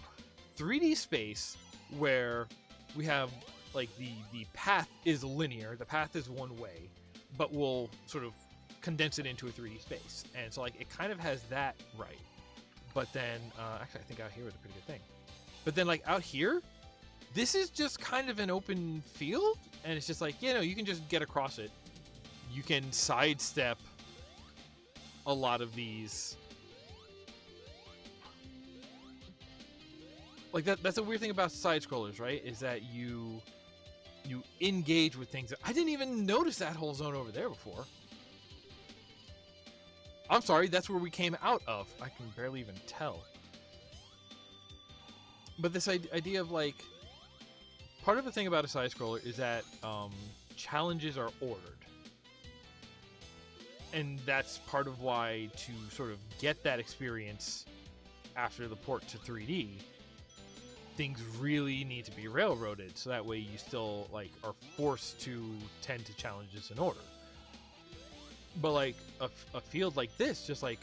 3D space where we have, like, the path is linear, the path is one way, but we'll sort of condense it into a 3D space. And so, like, it kind of has that right. But then, actually, I think out here was a pretty good thing. But then, like, out here, this is just kind of an open field, and it's just like, you know, you can just get across it. You can sidestep a lot of these. Like, that's a weird thing about side-scrollers, right? Is that you engage with things. I didn't even notice that whole zone over there before. I'm sorry, that's where we came out of. I can barely even tell. But this idea of, like, part of the thing about a side-scroller is that challenges are ordered. And that's part of why, to sort of get that experience after the port to 3D, things really need to be railroaded, so that way you still, like, are forced to tend to challenges in order. But, like, a field like this, just like,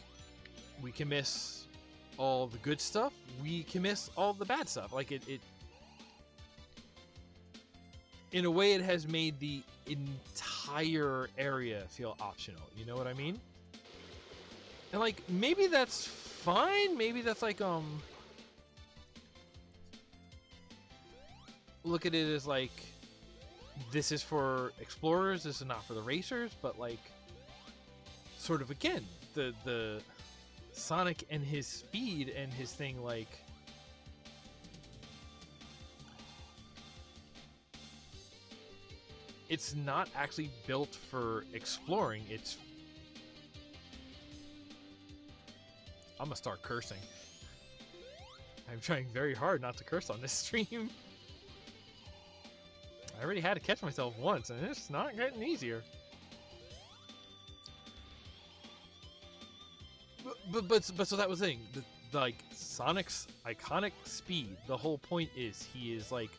we can miss all the good stuff, we can miss all the bad stuff. Like, it in a way, it has made the entire area feel optional. You know what I mean? And, like, maybe that's fine. Maybe that's, like, look at it as, like, this is for explorers, this is not for the racers, but, like, sort of, again, the Sonic and his speed and his thing, like, it's not actually built for exploring. I'm gonna start cursing. I'm trying very hard not to curse on this stream. I already had to catch myself once, and it's not getting easier. But so that was the thing. Like, Sonic's iconic speed, the whole point is he is, like,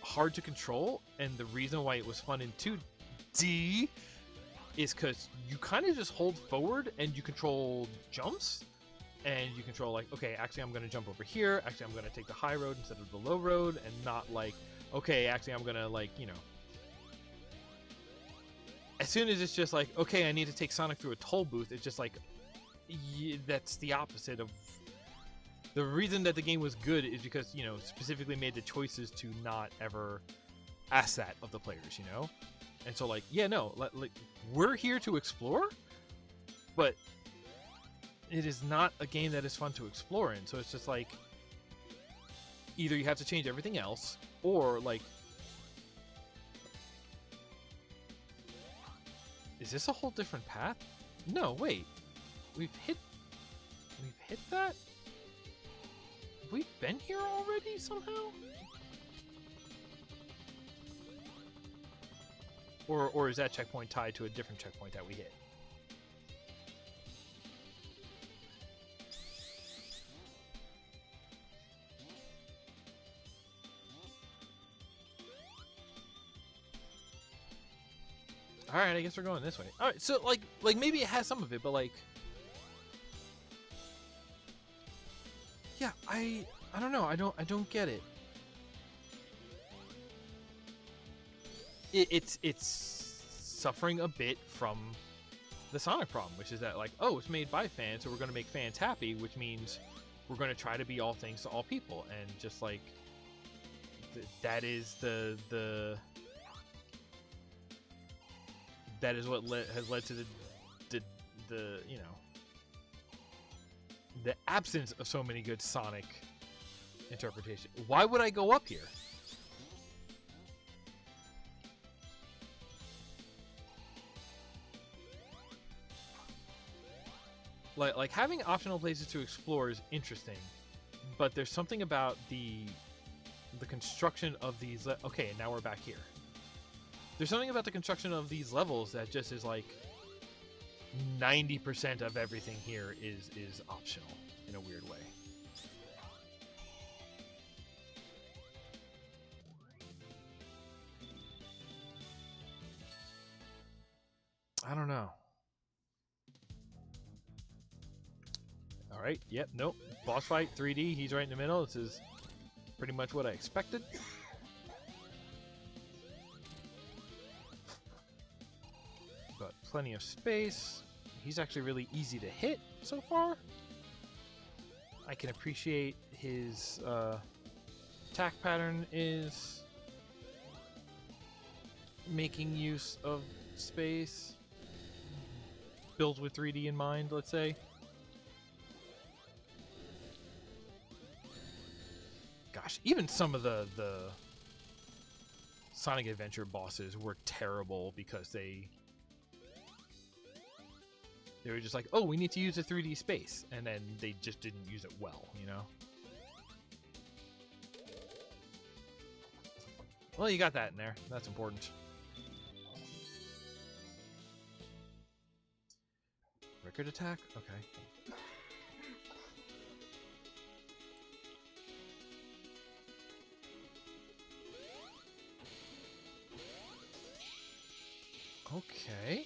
hard to control, and the reason why it was fun in 2D is because you kind of just hold forward and you control jumps, and you control, like, okay, actually I'm going to jump over here, actually I'm going to take the high road instead of the low road, and not like, okay, actually I'm going to, like, you know, as soon as it's just like, okay, I need to take Sonic through a toll booth, it's just like, that's the opposite of the reason that the game was good, is because, you know, specifically made the choices to not ever ask that of the players, you know? And so, like, yeah, no, like, we're here to explore, but it is not a game that is fun to explore in. So it's just like, either you have to change everything else, or, like, is this a whole different path? No, wait. We've hit that? Have we been here already somehow? Or is that checkpoint tied to a different checkpoint that we hit? Alright, I guess we're going this way. Alright, so, like maybe it has some of it, but, like, yeah, I don't know. I don't get it. It's suffering a bit from the Sonic problem, which is that, like, oh, it's made by fans, so we're going to make fans happy, which means we're going to try to be all things to all people, and just, like, that is that is what has led to the you know, the absence of so many good Sonic interpretations. Why would I go up here? Like having optional places to explore is interesting, but there's something about the construction of these. Okay, now we're back here. There's something about the construction of these levels that just is like, 90% of everything here is optional in a weird way. I don't know. All right. Yep. Nope. Boss fight 3D. He's right in the middle. This is pretty much what I expected. But plenty of space. He's actually really easy to hit so far. I can appreciate his attack pattern is making use of space. Built with 3D in mind, let's say. Gosh, even some of the Sonic Adventure bosses were terrible because they were just like, oh, we need to use a 3D space, and then they just didn't use it well, you know? Well, you got that in there. That's important. Record attack? Okay. Okay.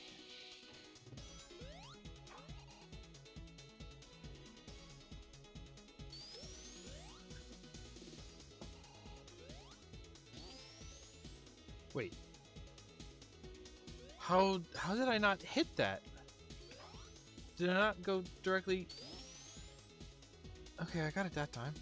Wait. How did I not hit that? Did I not go directly? Okay, I got it that time.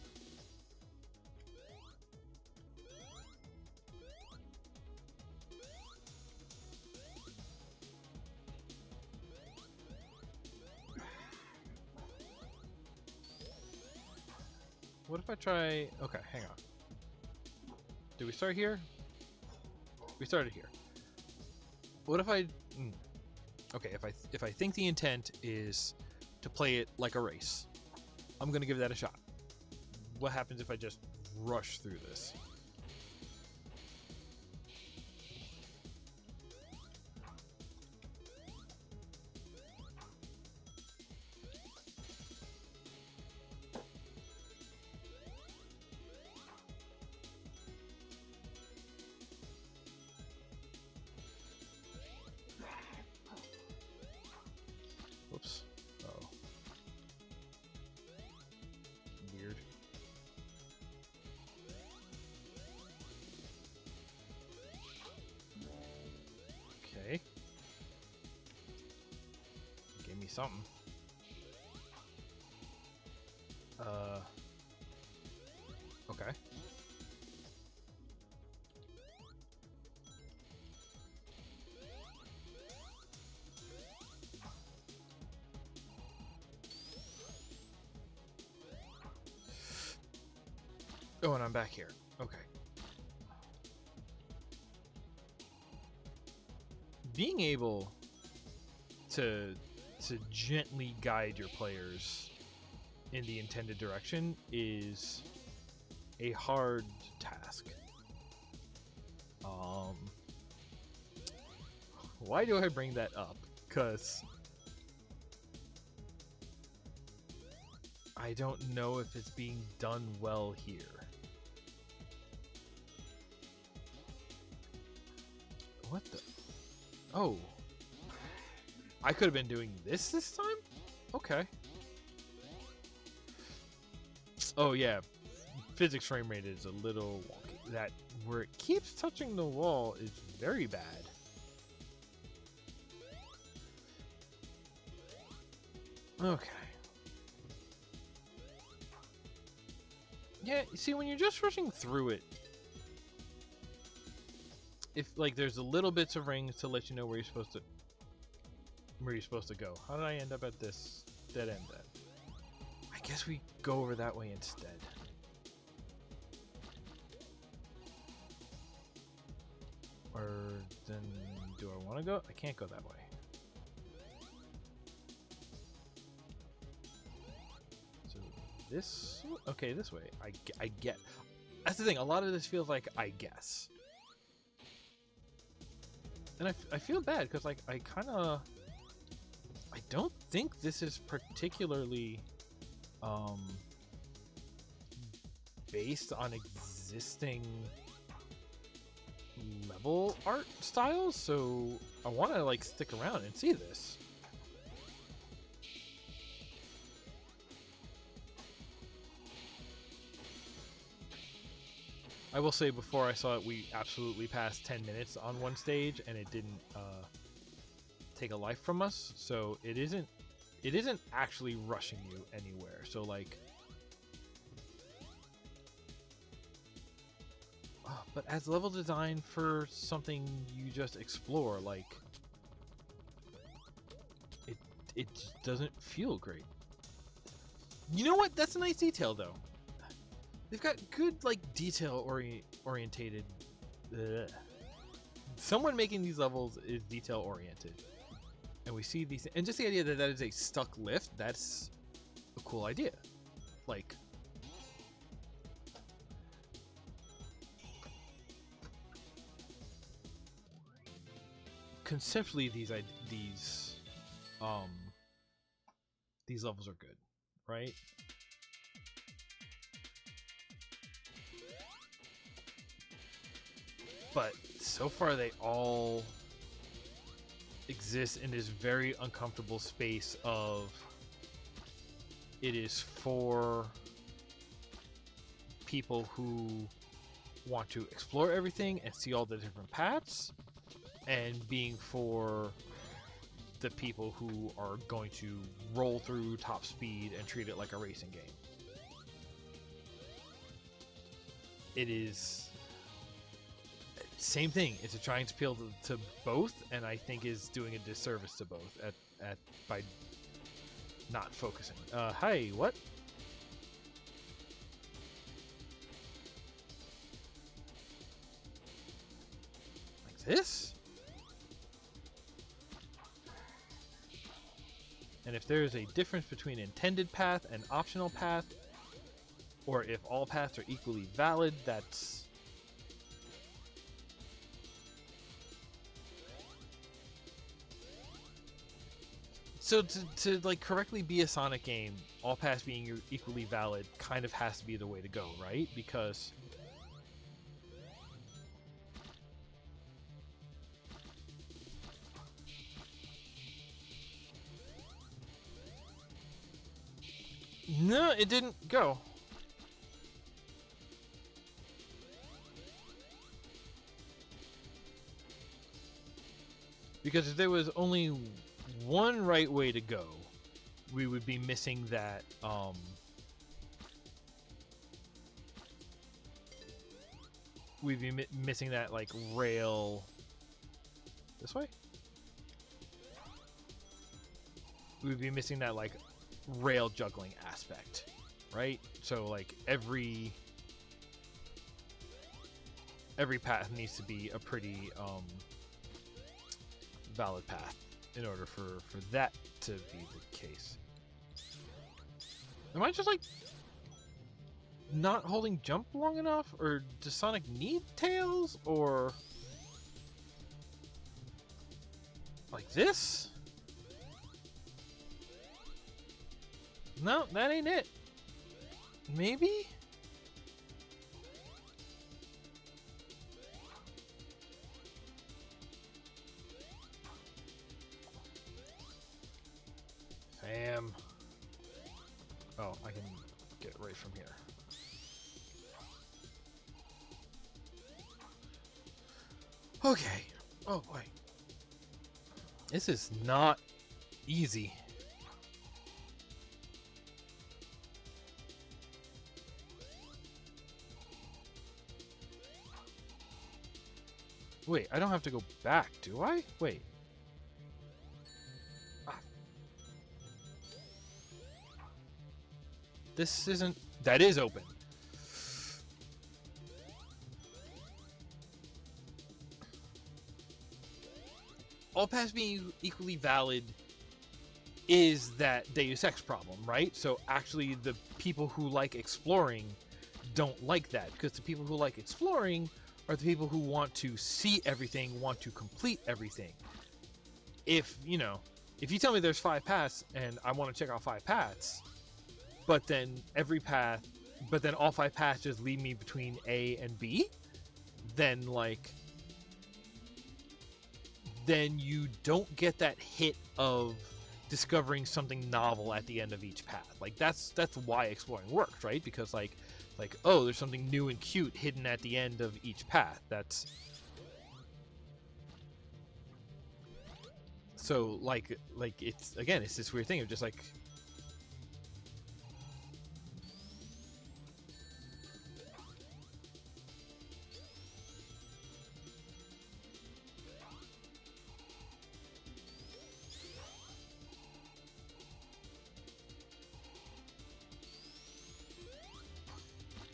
What if I try? Okay, hang on. Do we start here? We started here. What if I? Okay, if I think the intent is to play it like a race, I'm gonna give that a shot. What happens if I just rush through this? Whoops. Uh-oh. Weird. Okay. Gave me something. Okay. Oh, and I'm back here. Okay. Being able to gently guide your players in the intended direction is a hard task. Why do I bring that up? Because I don't know if it's being done well here. What the? Oh. I could have been doing this time? Okay. Oh yeah. Physics frame rate is a little wonky. That where it keeps touching the wall is very bad. Okay. Yeah, you see, when you're just rushing through it, if like there's a little bits of rings to let you know where you're supposed to go. How did I end up at this dead end then? I guess we go over that way instead. Or then do I want to go? I can't go that way. So this, okay, this way. I get. That's the thing. A lot of this feels like I guess. And I feel bad because like I I don't think this is particularly based on existing level art styles, so I want to like stick around and see this. I will say before I saw it, we absolutely passed 10 minutes on one stage, and it didn't take a life from us. So it isn't actually rushing you anywhere. So like, but as level design for something you just explore, like it just doesn't feel great. You know what? That's a nice detail though. They've got good, like, detail-orientated... Someone making these levels is detail-oriented. And we see these... And just the idea that that is a stuck lift, that's a cool idea. Like... Conceptually, these levels are good, right? But so far they all exist in this very uncomfortable space of it is for people who want to explore everything and see all the different paths, and being for the people who are going to roll through top speed and treat it like a racing game. It is... Same thing. It's trying to appeal to both, and I think is doing a disservice to both by not focusing. Hi, what? Like this? And if there's a difference between intended path and optional path, or if all paths are equally valid, that's... So to like correctly be a Sonic game, all paths being equally valid kind of has to be the way to go, right? Because no, it didn't go. Because if there was only one right way to go, we would be missing that we'd be missing that like rail this way. We'd be missing that like rail juggling aspect, right? So like every path needs to be a pretty valid path in order for that to be the case. Am I just like not holding jump long enough, or does Sonic need tails, or like this? No, that ain't it. Maybe? Fam. Oh, I can get it right from here. Okay. Oh boy. This is not easy. Wait, I don't have to go back, do I? Wait. This isn't... That is open. All paths being equally valid is that Deus Ex problem, right? So actually the people who like exploring don't like that, because the people who like exploring are the people who want to see everything, want to complete everything. If, you know, if you tell me there's 5 paths and I want to check out 5 paths, but then all 5 paths just lead me between A and B, then like, then you don't get that hit of discovering something novel at the end of each path. Like that's why exploring works, right? Because like oh, there's something new and cute hidden at the end of each path. That's so like it's, again, it's this weird thing of just like,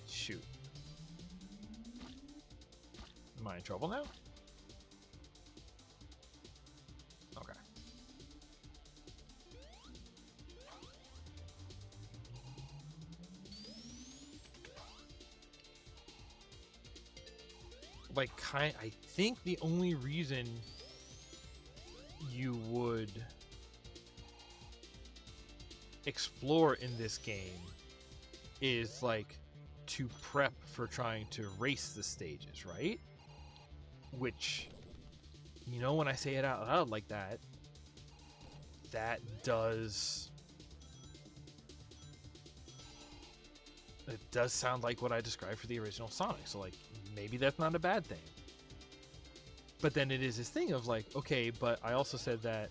shoot. Am I in trouble now? Okay. Like, I think the only reason you would explore in this game is like to prep for trying to race the stages, right? Which, you know, when I say it out loud like that, that does, it does sound like what I described for the original Sonic. So like, maybe that's not a bad thing. But then it is this thing of like, okay, but I also said that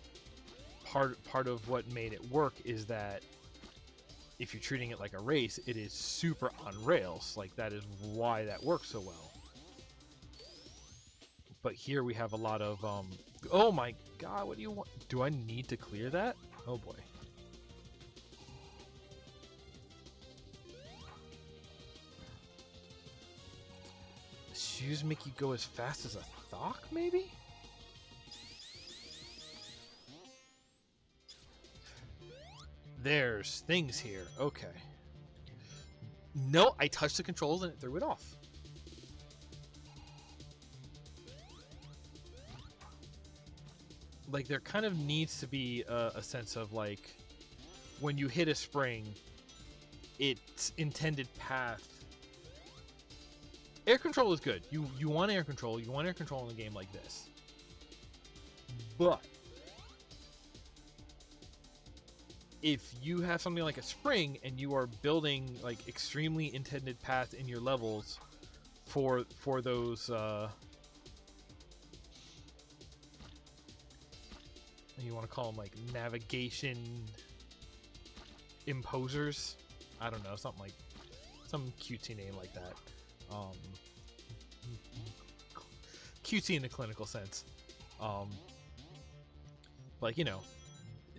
part of what made it work is that if you're treating it like a race, it is super on rails. Like, that is why that works so well. But here we have a lot of, oh my god, what do you want? Do I need to clear that? Oh boy. The shoes make you go as fast as a Thok, maybe? There's things here. Okay. No, I touched the controls and it threw it off. Like, there kind of needs to be a sense of like, when you hit a spring, its intended path. Air control is good. You want air control. You want air control in a game like this. But if you have something like a spring and you are building like extremely intended paths in your levels for those you want to call them like navigation imposers, I don't know, something like some cutesy name like that, cutesy in the clinical sense, like, you know,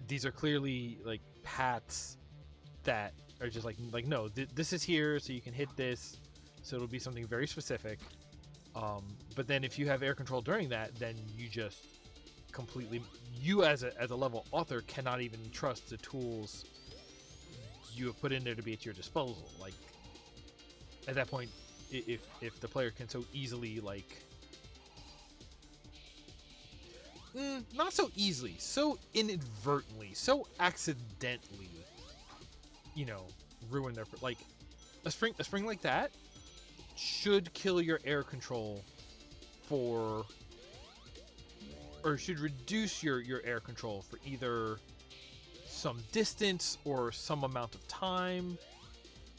these are clearly like paths that are just like no, this is here so you can hit this, so it'll be something very specific, but then if you have air control during that, then you just completely, you as a level author cannot even trust the tools you have put in there to be at your disposal. Like, at that point, if the player can so easily like not so easily, so inadvertently, so accidentally, you know, ruin their, like, a spring like that should kill your air control for, or should reduce your air control for either some distance or some amount of time,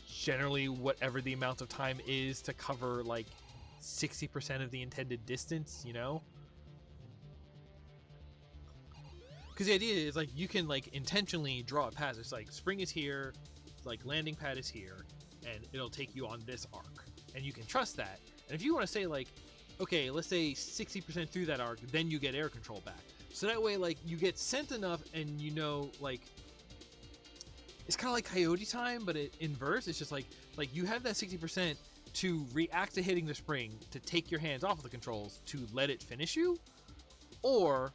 generally whatever the amount of time is to cover like 60% of the intended distance, you know? Because the idea is like you can like intentionally draw a path. It's like spring is here, like landing pad is here, and it'll take you on this arc, and you can trust that. And if you want to say like, okay, let's say 60% through that arc, then you get air control back. So that way, like, you get sent enough, and you know, like, it's kind of like Coyote time, but it inverse. It's just like you have that 60% to react to hitting the spring, to take your hands off of the controls, to let it finish you, or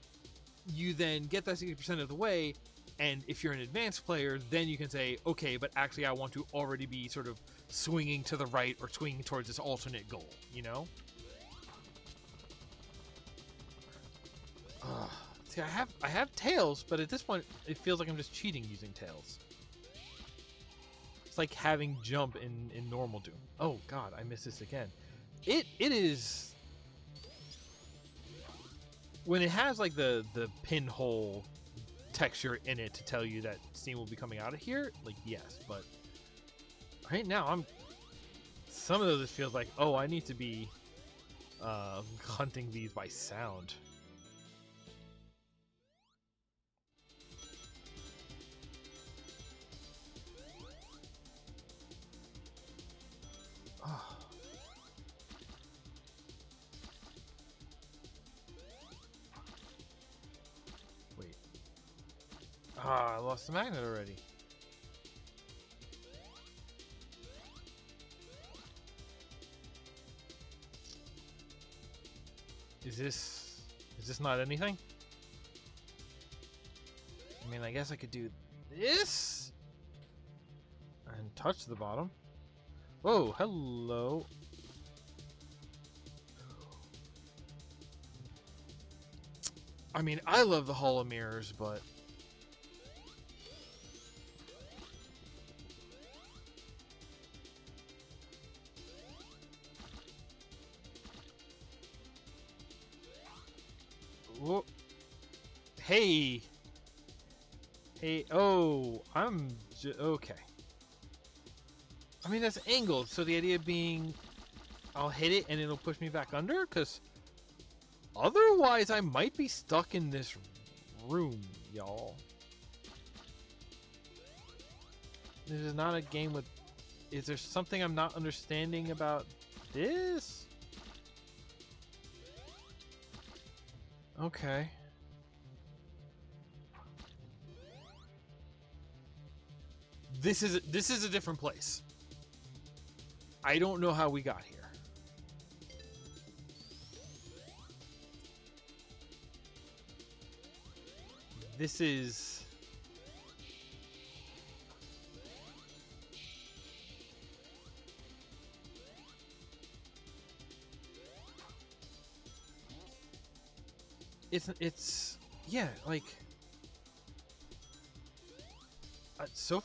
you then get that 60% of the way, and if you're an advanced player, then you can say, okay, but actually I want to already be sort of swinging to the right or swinging towards this alternate goal, you know? See, I have tails, but at this point, it feels like I'm just cheating using tails. It's like having jump in normal Doom. Oh God, I missed this again. It is when it has like the pinhole texture in it to tell you that steam will be coming out of here. Like yes, but right now some of those it feels like, oh, I need to be hunting these by sound. Oh. Wait. Ah, I lost the magnet already. Is this not anything? I mean, I guess I could do this and touch the bottom. Whoa, hello. I mean, I love the Hall of Mirrors, but whoa. Hey. Hey, oh, okay. I mean, that's angled, so the idea being I'll hit it and it'll push me back under? Because otherwise I might be stuck in this room, y'all. This is not a game with... Is there something I'm not understanding about this? Okay. This is a different place. I don't know how we got here. This is... It's yeah, like so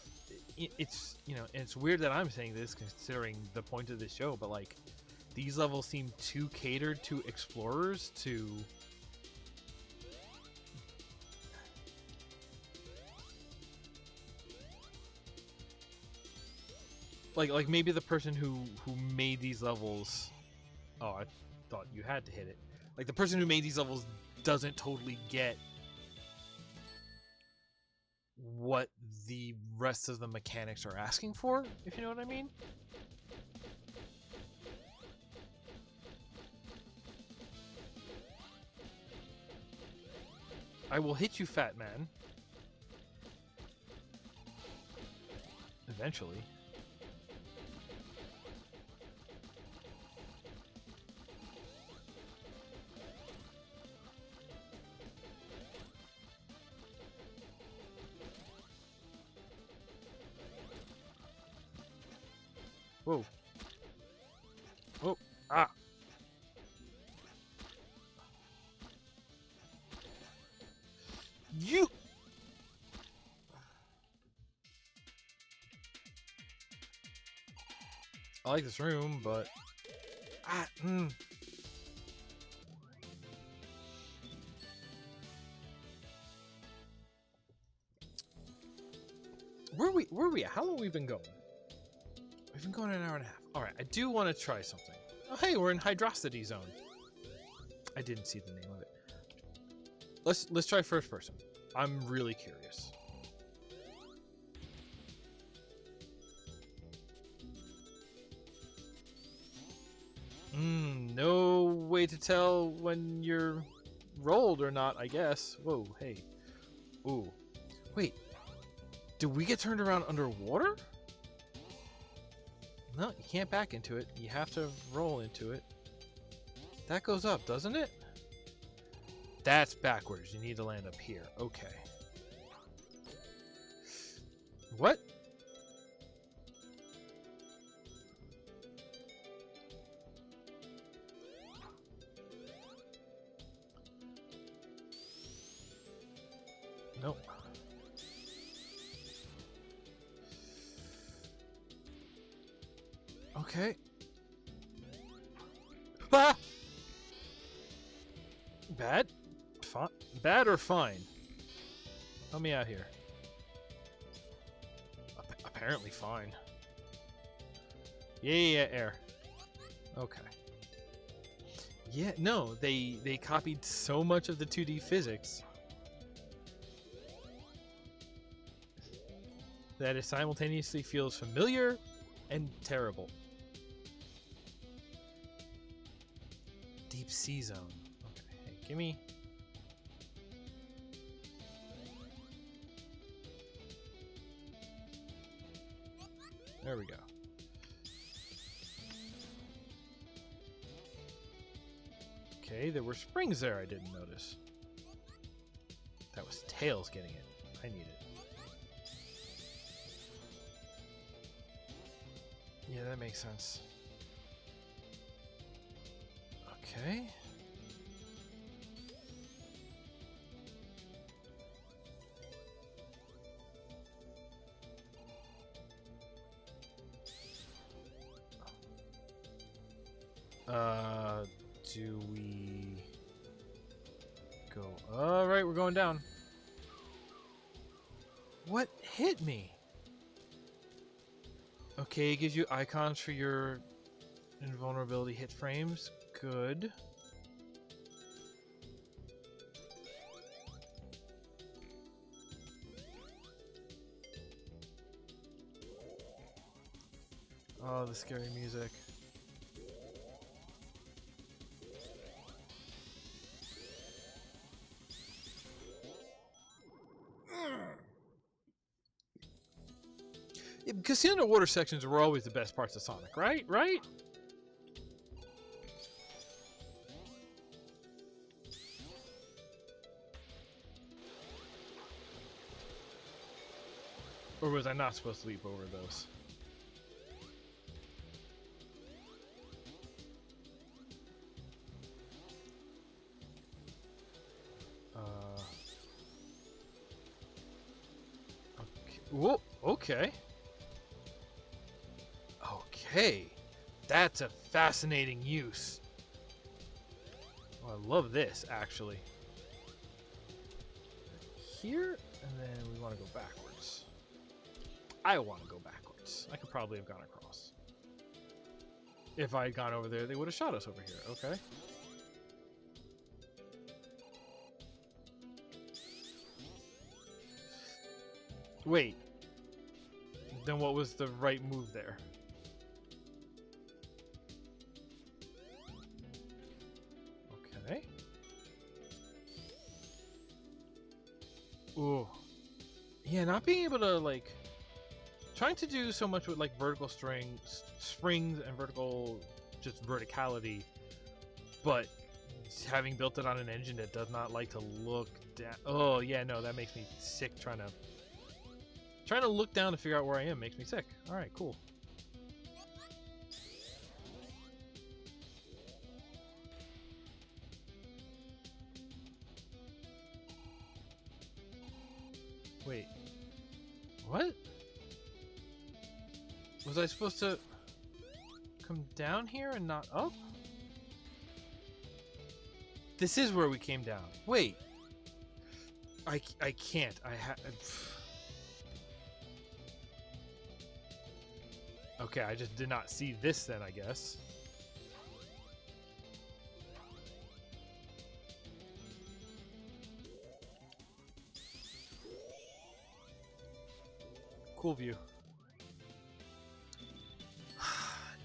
it's, you know, and it's weird that I'm saying this considering the point of this show, but like these levels seem too catered to explorers to like maybe the person who made these levels, oh, I thought you had to hit it. Like the person who made these levels doesn't totally get what the rest of the mechanics are asking for, if you know what I mean. I will hit you, fat man. Eventually. Whoa. Oh. Ah. You. I like this room, but Where are we at? How long have we been going? We've been going an hour and a half. All right, I do want to try something. Oh, hey, we're in Hydrocity Zone. I didn't see the name of it. Let's try first person. I'm really curious. No way to tell when you're rolled or not, I guess. Whoa, hey. Ooh. Wait. Do we get turned around underwater? No, you can't back into it. You have to roll into it. That goes up, doesn't it? That's backwards. You need to land up here. Okay. What? Nope. Okay. Ah! Bad? Fine. Bad or fine? Help me out here. Apparently fine. Yeah, air. Okay. Yeah, no, they copied so much of the 2D physics that it simultaneously feels familiar and terrible. Deep sea zone. Okay, hey, gimme. There we go. Okay, there were springs there I didn't notice. That was Tails getting it. I need it. Yeah, that makes sense. Okay. Do we go? All right, we're going down. What hit me? Okay, it gives you icons for your invulnerability hit frames. Good. Oh, the scary music. Yeah, because the underwater sections were always the best parts of Sonic, right? Right? Or was I not supposed to leap over those? Okay. Whoa, okay. Okay. That's a fascinating use. Oh, I love this, actually. Here, and then we want to go backwards. I want to go backwards. I could probably have gone across. If I had gone over there, they would have shot us over here. Okay. Wait. Then what was the right move there? Okay. Ooh. Yeah, not being able to, like... Trying to do so much with, like, vertical springs and vertical... just verticality. But having built it on an engine that does not like to look down... Oh, yeah, no, that makes me sick trying to look down to figure out where I am makes me sick. Alright, cool. Wait. What? Was I supposed to come down here and not up? This is where we came down. Wait. I can't. Okay, I just did not see this then, I guess. Cool view.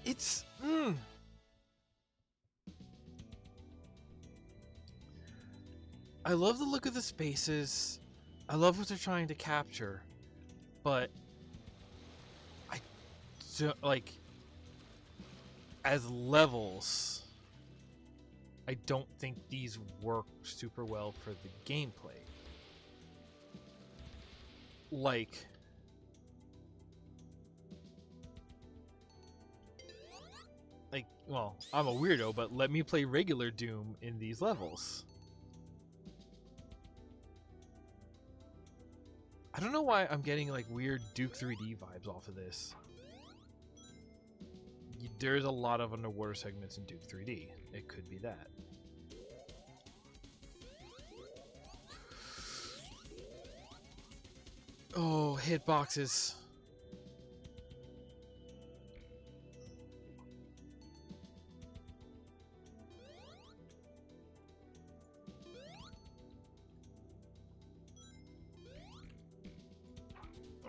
It's... I love the look of the spaces. I love what they're trying to capture. But... like, as levels, I don't think these work super well for the gameplay. Like, well, I'm a weirdo, but let me play regular Doom in these levels. I don't know why I'm getting like weird Duke 3D vibes off of this. There's a lot of underwater segments in Duke 3D. It could be that. Oh, hitboxes.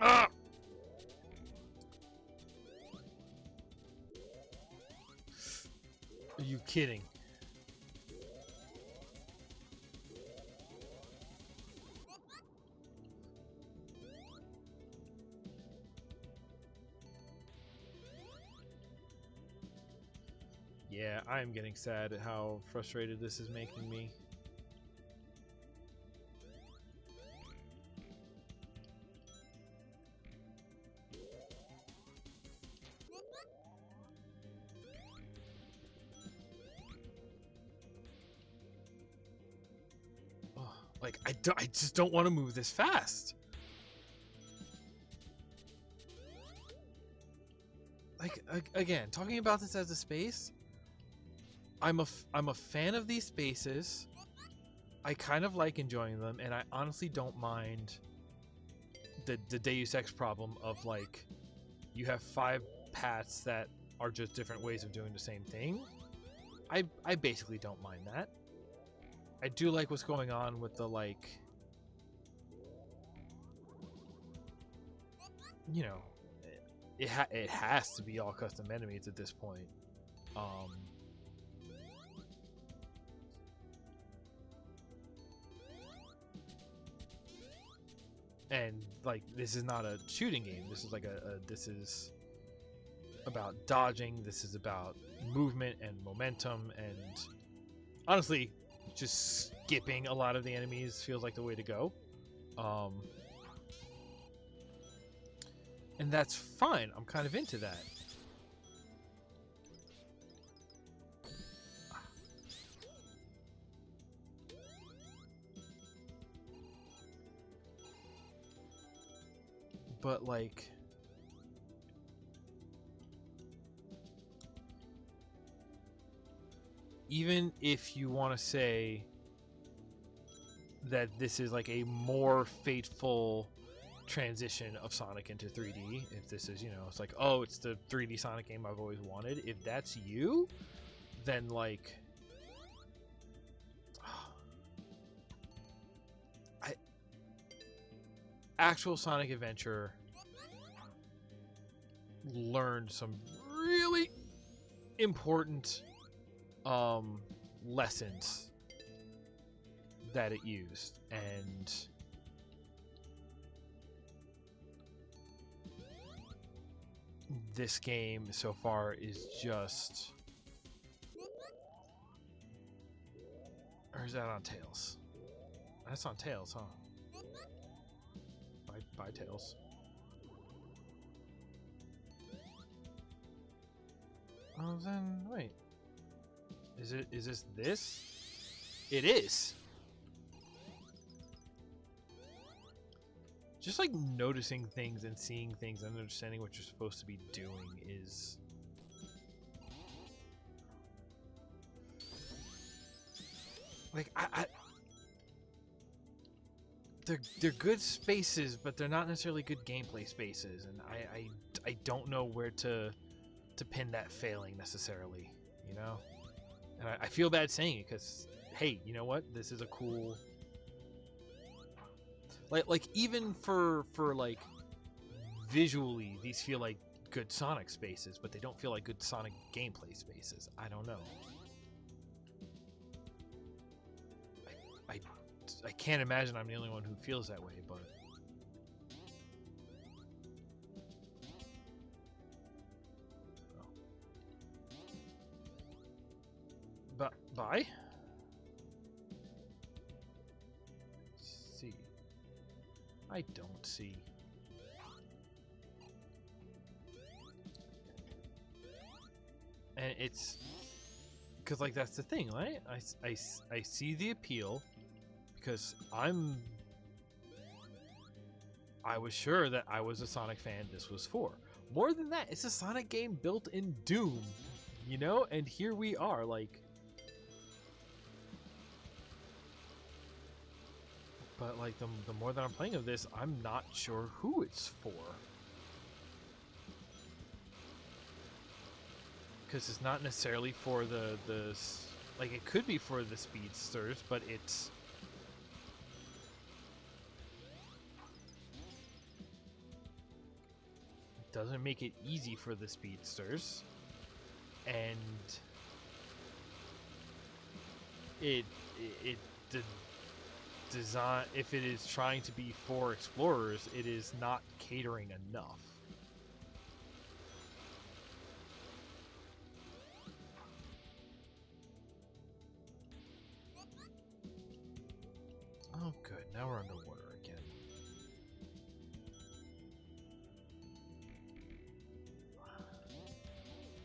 Ah! Are you kidding? Yeah, I am getting sad at how frustrated this is making me. Oh, like I just don't want to move this fast. Like again, talking about this as a space, I'm a fan of these spaces. I kind of like enjoying them, and I honestly don't mind the Deus Ex problem of like you have 5 paths that are just different ways of doing the same thing. I basically don't mind that. I do like what's going on with the like, you know, it has to be all custom enemies at this point. And like this is not a shooting game. This is like this is about dodging. This is about movement and momentum, and honestly, just skipping a lot of the enemies feels like the way to go. And that's fine. I'm kind of into that. But like, even if you want to say that this is like a more fateful transition of Sonic into 3D, if this is, you know, it's like, oh, it's the 3D Sonic game I've always wanted, if that's you, then like actual Sonic Adventure learned some really important lessons that it used, and this game so far is just, or is that on Tails? That's on Tails, huh? Bye Tails. Oh, then wait. Is this this? It is. Just like noticing things and seeing things and understanding what you're supposed to be doing is like they're good spaces, but they're not necessarily good gameplay spaces, and I don't know where to pin that failing necessarily, you know? And I feel bad saying it because, hey, you know what? This is a cool, like even for like visually, these feel like good Sonic spaces, but they don't feel like good Sonic gameplay spaces. I don't know. I can't imagine I'm the only one who feels that way, but bye. See, I don't see. And it's because like that's the thing, right? I see the appeal because I'm I was sure that I was a Sonic fan this was for. More than that, it's a Sonic game built in Doom, you know? And here we are, like... But, like, the more that I'm playing of this, I'm not sure who it's for. Because it's not necessarily for the... Like, it could be for the speedsters, but it's... It doesn't make it easy for the speedsters. And... The design, if it is trying to be for explorers, it is not catering enough. Oh good, now we're underwater again.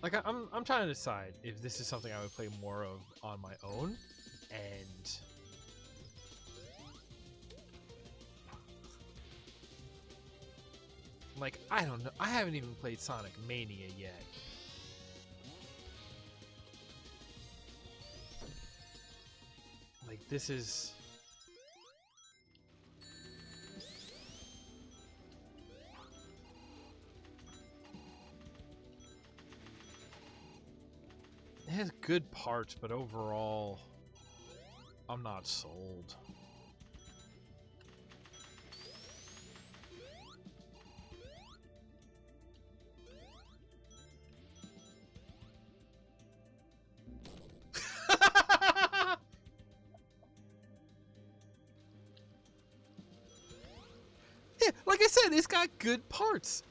Like I'm trying to decide if this is something I would play more of on my own, and like, I don't know. I haven't even played Sonic Mania yet. Like, this is... It has good parts, but overall, I'm not sold. Yeah, like I said, it's got good parts.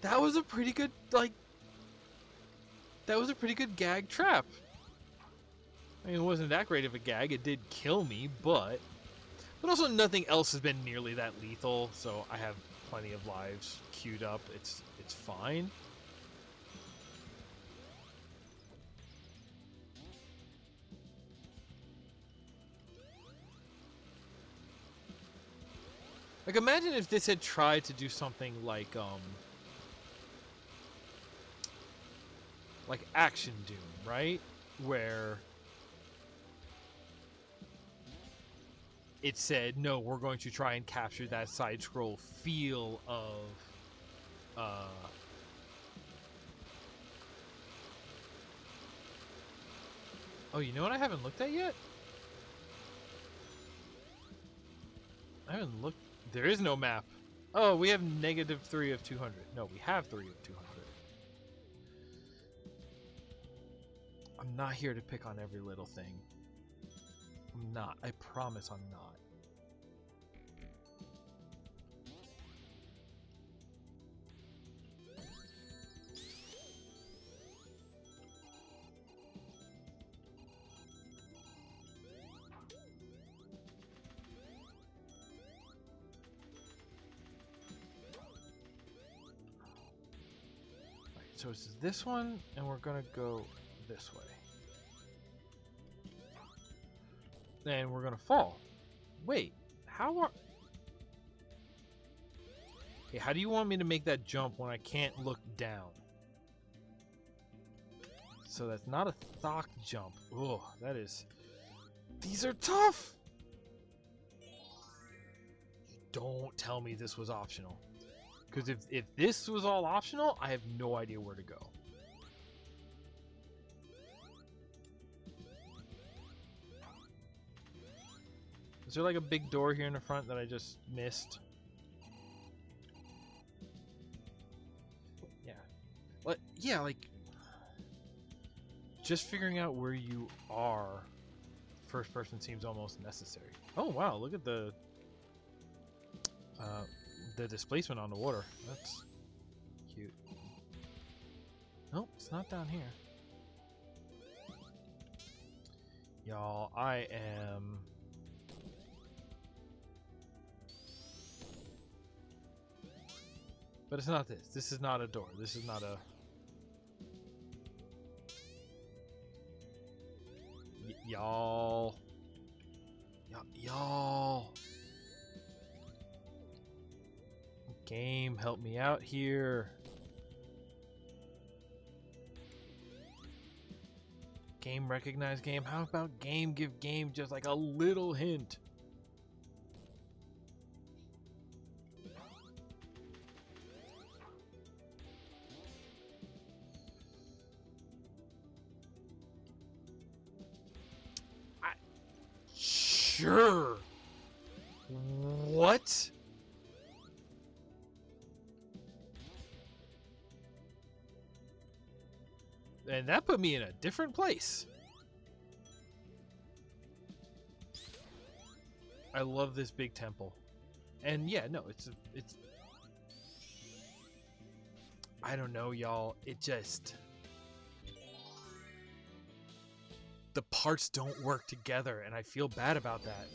That was a pretty good, like... That was a pretty good gag trap. I mean, it wasn't that great of a gag. It did kill me, but also nothing else has been nearly that lethal, so I have plenty of lives queued up. It's fine. Like, imagine if this had tried to do something like Action Doom, right? Where it said, no, we're going to try and capture that side-scroll feel of oh, you know what I haven't looked at yet? I haven't looked. There is no map. Oh, we have -3 of 200. No, we have 3 of 200. I'm not here to pick on every little thing. I'm not. I promise I'm not. Right, so it's this one, and we're gonna go this way. And we're gonna fall. Wait, how are... Hey, how do you want me to make that jump when I can't look down? So that's not a thock jump. Ugh, that is... These are tough! Don't tell me this was optional. Because if this was all optional, I have no idea where to go. Is there like a big door here in the front that I just missed? Yeah. What? Yeah, like... Just figuring out where you are first person seems almost necessary. Oh wow, look at the displacement on the water. That's cute. Nope, it's not down here. Y'all, I am... But it's not this. This is not a door. This is not a... Y'all. Y'all. Game, help me out here. Game, recognize game. How about game give game just like a little hint? Sure. What? And that put me in a different place. I love this big temple. And yeah, no, it's I don't know, y'all. It just, the parts don't work together, and I feel bad about that.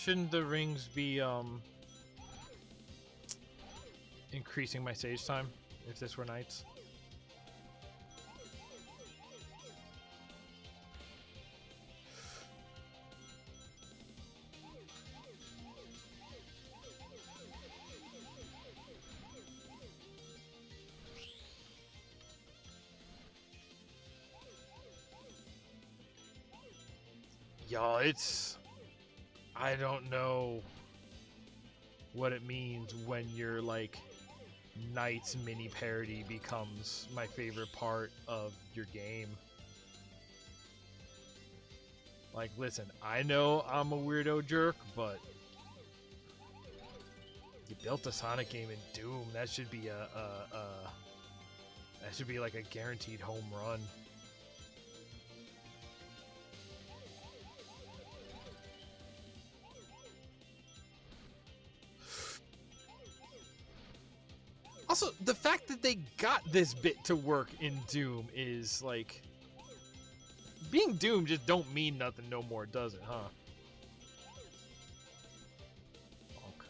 Shouldn't the rings be increasing my stage time if this were nights? Y'all, it's, I don't know what it means when your like Knights mini parody becomes my favorite part of your game. Like, listen, I know I'm a weirdo jerk, but you built a Sonic game in Doom. That should be that should be like a guaranteed home run. Also, the fact that they got this bit to work in Doom is like, being Doom just don't mean nothing no more, does it, huh? Okay.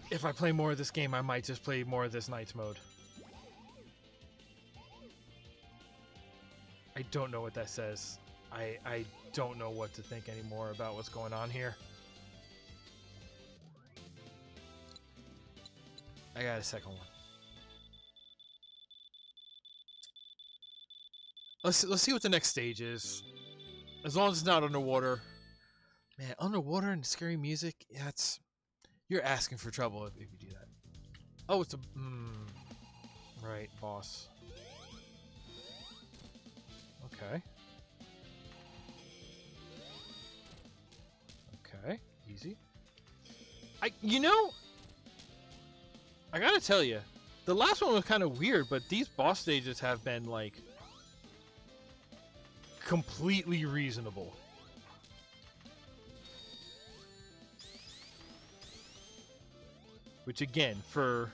If I play more of this game, I might just play more of this Knights mode. I don't know what that says. I don't know what to think anymore about what's going on here. I got a second one. Let's see what the next stage is. As long as it's not underwater. Man, underwater and scary music, yeah, it's, you're asking for trouble if you do that. Oh, it's a right, boss. Okay. Okay, easy. You know, I gotta tell you, the last one was kind of weird, but these boss stages have been like completely reasonable. Which again, for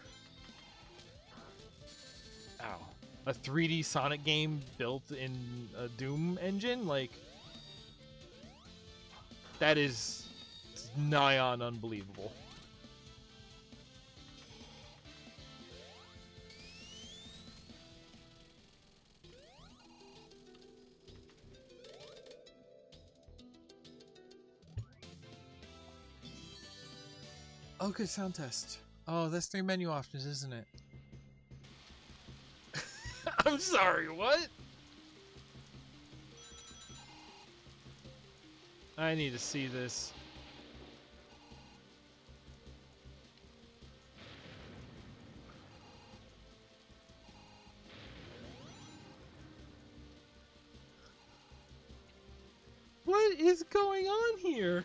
a 3D Sonic game built in a Doom engine, like, that is nigh on unbelievable. Oh, good sound test. Oh, that's 3 menu options, isn't it? I'm sorry, what? I need to see this. What is going on here?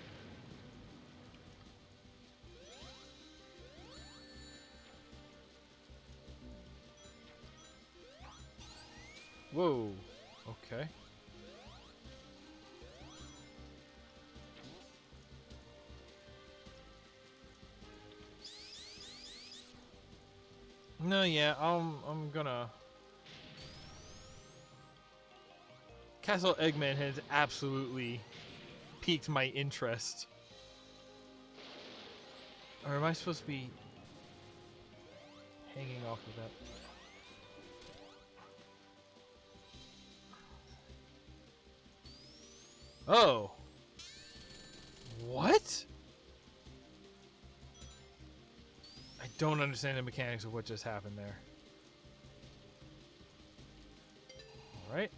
Whoa. Okay. No, yeah, I'm gonna. Castle Eggman has absolutely piqued my interest. Or am I supposed to be hanging off of that? Oh. What? I don't understand the mechanics of what just happened there. Alright.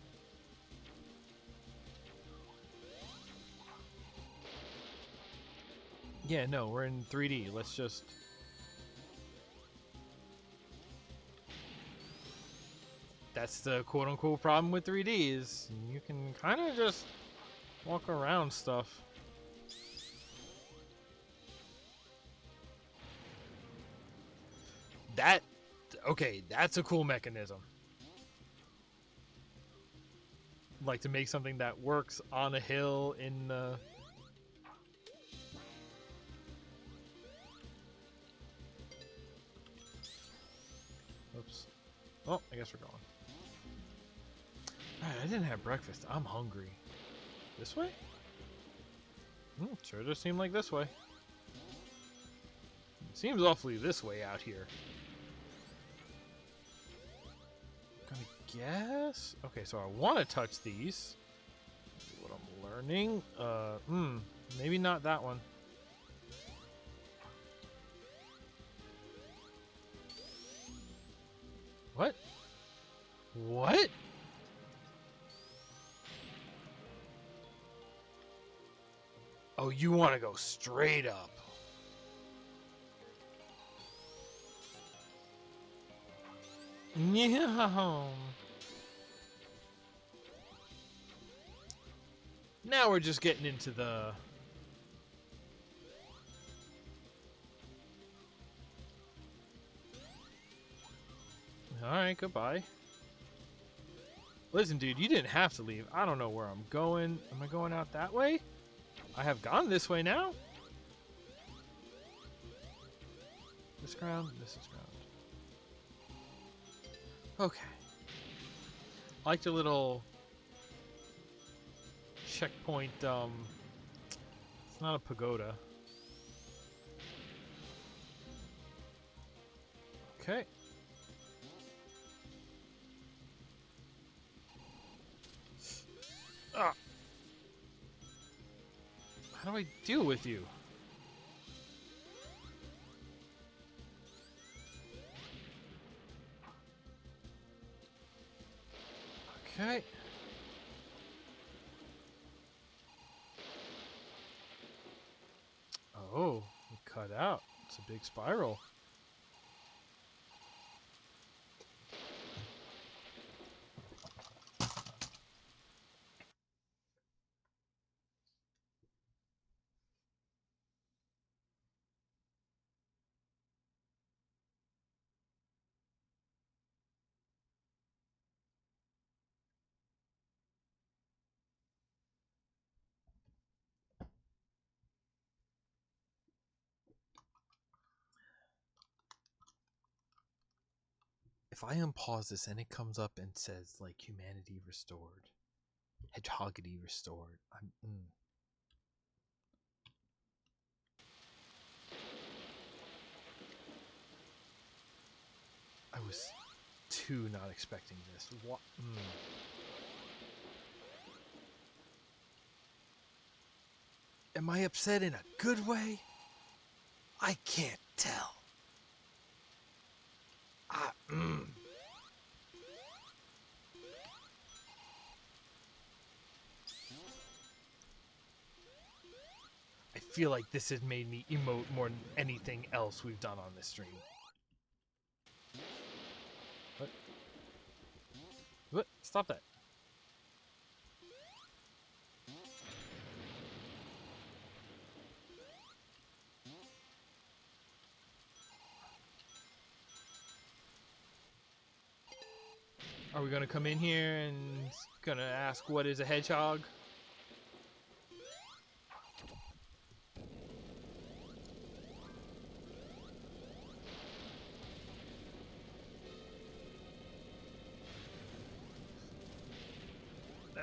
Yeah, no, we're in 3D. Let's just... That's the quote-unquote problem with 3D is you can kind of just walk around stuff. That... Okay, that's a cool mechanism. Like to make something that works on a hill in the... Oops. Oh, I guess we're going. Alright, I didn't have breakfast. I'm hungry. This way? Sure does seem like this way. It seems awfully this way out here. Gonna guess? Okay, so I want to touch these. What I'm learning. Maybe not that one. What? What? Oh, you want to go straight up. Yeah. Now we're just getting into the... Alright, goodbye. Listen, dude, you didn't have to leave. I don't know where I'm going. Am I going out that way? I have gone this way now. This ground, this is ground. Okay. I like the little checkpoint, it's not a pagoda. Okay. Ah. How do I deal with you? Okay. Oh, it cut out. It's a big spiral. If I unpause this and it comes up and says like humanity restored, hedgehogity restored, I was too not expecting this. What? Am I upset in a good way? I can't tell. I feel like this has made me emote more than anything else we've done on this stream. What? What? Stop that. Are we gonna come in here and gonna ask what is a hedgehog?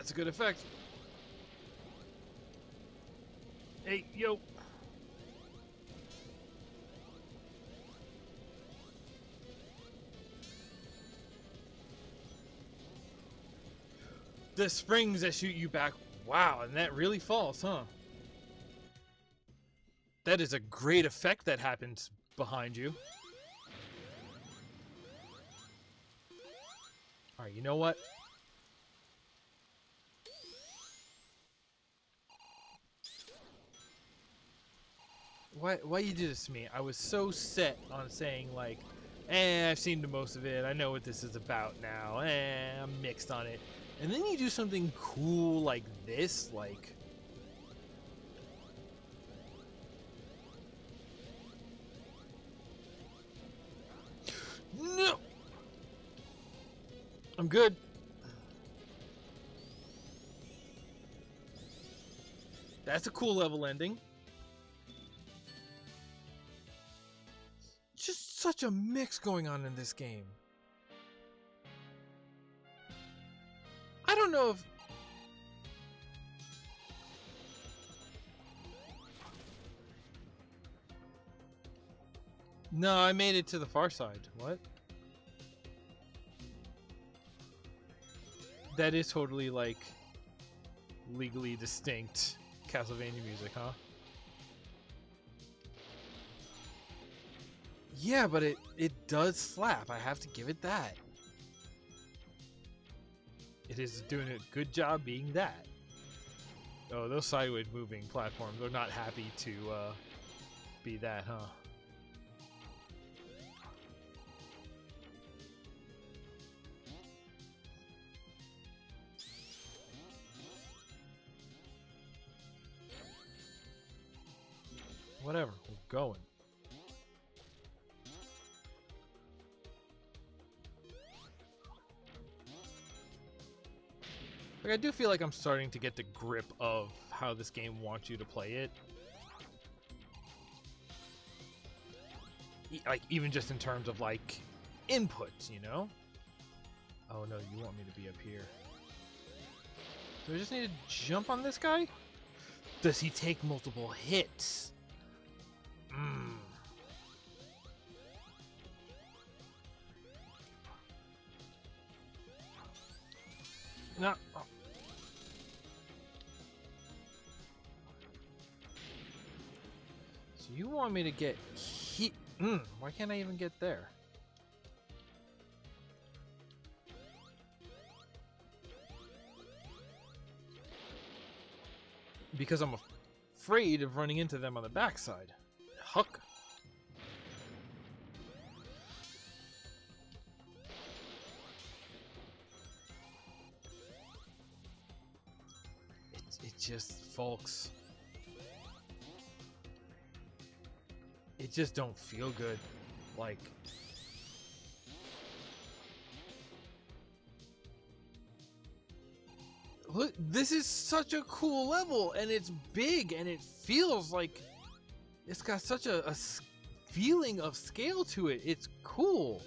That's a good effect. Hey, yo. The springs that shoot you back. Wow, and that really falls, huh? That is a great effect that happens behind you. Alright, you know what? Why you do this to me? I was so set on saying, like, I've seen the most of it. I know what this is about now. I'm mixed on it. And then you do something cool like this, like... No! I'm good. That's a cool level ending. Just such a mix going on in this game. I don't know if... No, I made it to the far side. What? That is totally, like, legally distinct Castlevania music, huh? Yeah, but it does slap. I have to give it that. It is doing a good job being that. Oh, those sideways moving platforms are not happy to be that, huh? Whatever, we're going. Like, I do feel like I'm starting to get the grip of how this game wants you to play it. Like, even just in terms of, like, inputs, you know? Oh no, you want me to be up here. Do I just need to jump on this guy? Does he take multiple hits? No. Oh. So you want me to get hit? Why can't I even get there? Because I'm afraid of running into them on the backside. Huck. It just, folks. It just don't feel good. Like... Look, this is such a cool level, and it's big, and it feels like it's got such a feeling of scale to it. It's cool.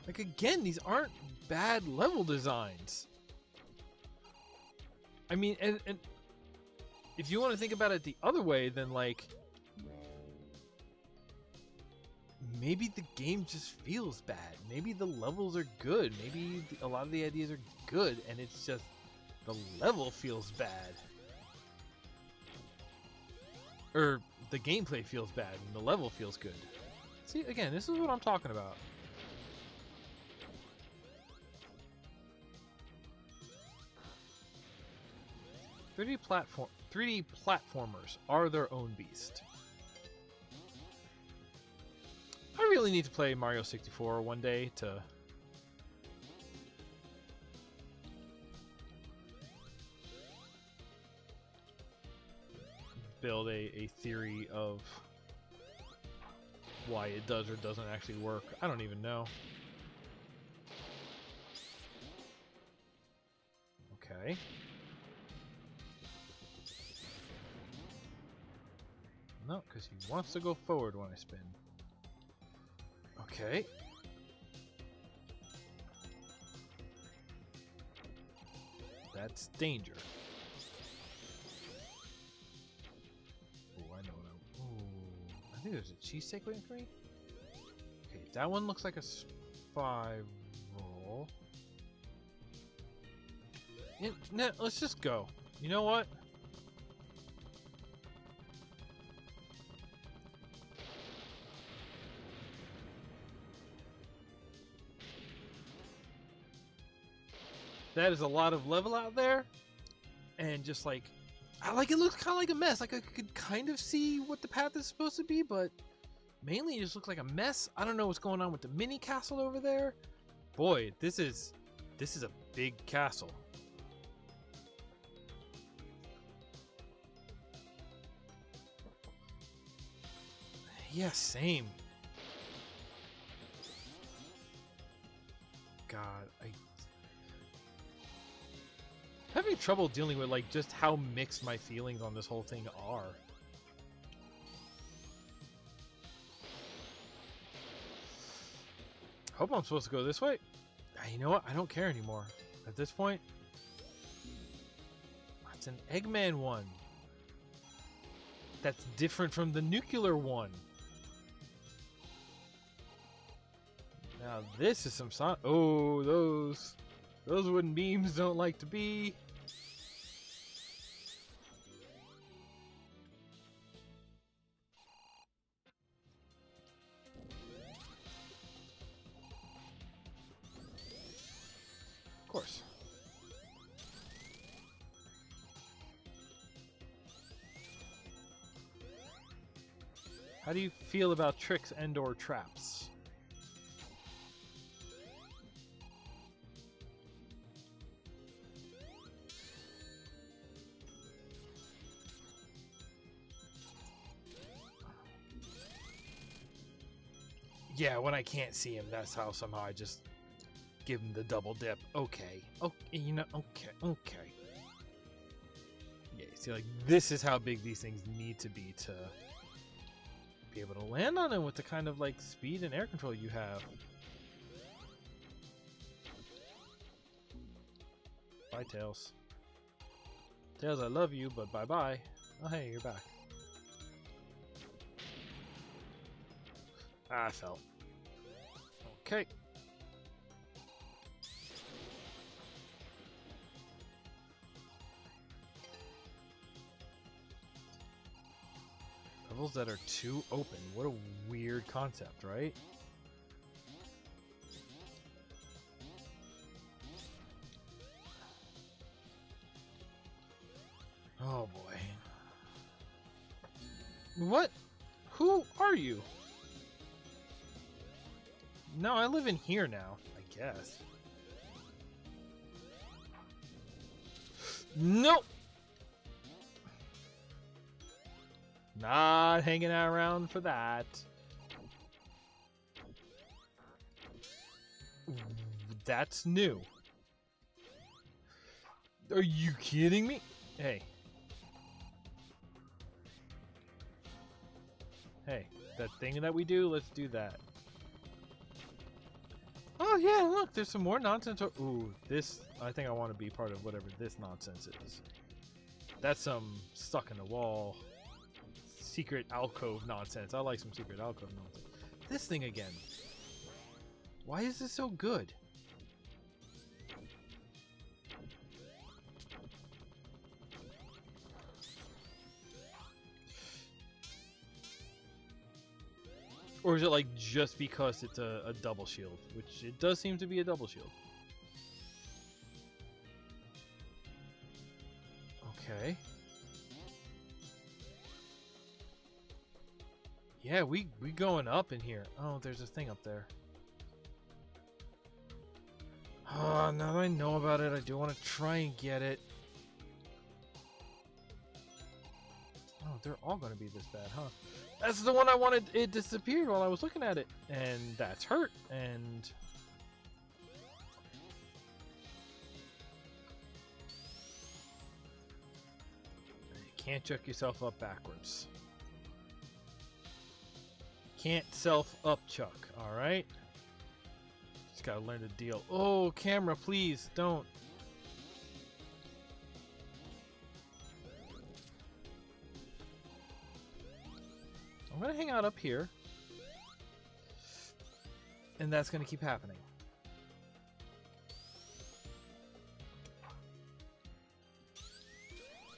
Like, again, these aren't bad level designs. I mean, and if you want to think about it the other way, then, like, maybe the game just feels bad. Maybe the levels are good. Maybe a lot of the ideas are good, and it's just the level feels bad. Or the gameplay feels bad, and the level feels good. See, again, this is what I'm talking about. "3D platformers are their own beast." I really need to play Mario 64 one day to build a theory of why it does or doesn't actually work. I don't even know. Okay. No, because he wants to go forward when I spin. Okay. That's danger. Oh, I know what I'm... Ooh, I think there's a cheesesteak waiting for me. Okay, that one looks like a spiral. Yeah, no, let's just go. You know what? That is a lot of level out there, and just like, it looks kind of like a mess. Like I could kind of see what the path is supposed to be, but mainly it just looks like a mess. I don't know what's going on with the mini castle over there. Boy, this is a big castle. Yeah, same. God, I'm having trouble dealing with like just how mixed my feelings on this whole thing are. Hope I'm supposed to go this way. You know what? I don't care anymore. At this point, it's an Eggman one. That's different from the nuclear one. Now this is some sign. Oh, those wooden beams don't like to be. Of course. How do you feel about tricks and/or traps? Yeah, when I can't see him, that's how somehow I just give him the double dip. Okay. Okay, you know, okay. Yeah, see, like, this is how big these things need to be able to land on them with the kind of, like, speed and air control you have. Bye, Tails. Tails, I love you, but bye-bye. Oh, hey, you're back. Ah, I fell. Okay. Levels that are too open. What a weird concept, right? Oh boy. What? Who are you? No, I live in here now, I guess. Nope! Not hanging out around for that. That's new. Are you kidding me? Hey. Hey, that thing that we do, let's do that. Oh yeah, look, there's some more nonsense. Ooh, this, I think I want to be part of whatever this nonsense is. That's some stuck in the wall, secret alcove nonsense. I like some secret alcove nonsense. This thing again. Why is this so good? Or is it like just because it's a double shield? Which it does seem to be a double shield. Okay. Yeah, we going up in here. Oh, there's a thing up there. Oh, now that I know about it, I do want to try and get it. Oh, they're all going to be this bad, huh? That's the one I wanted. It disappeared while I was looking at it. And that's hurt. And... you can't chuck yourself up backwards. Can't self-up chuck, alright? Just gotta learn to deal. Oh, camera, please, don't. I'm gonna hang out up here. And that's gonna keep happening.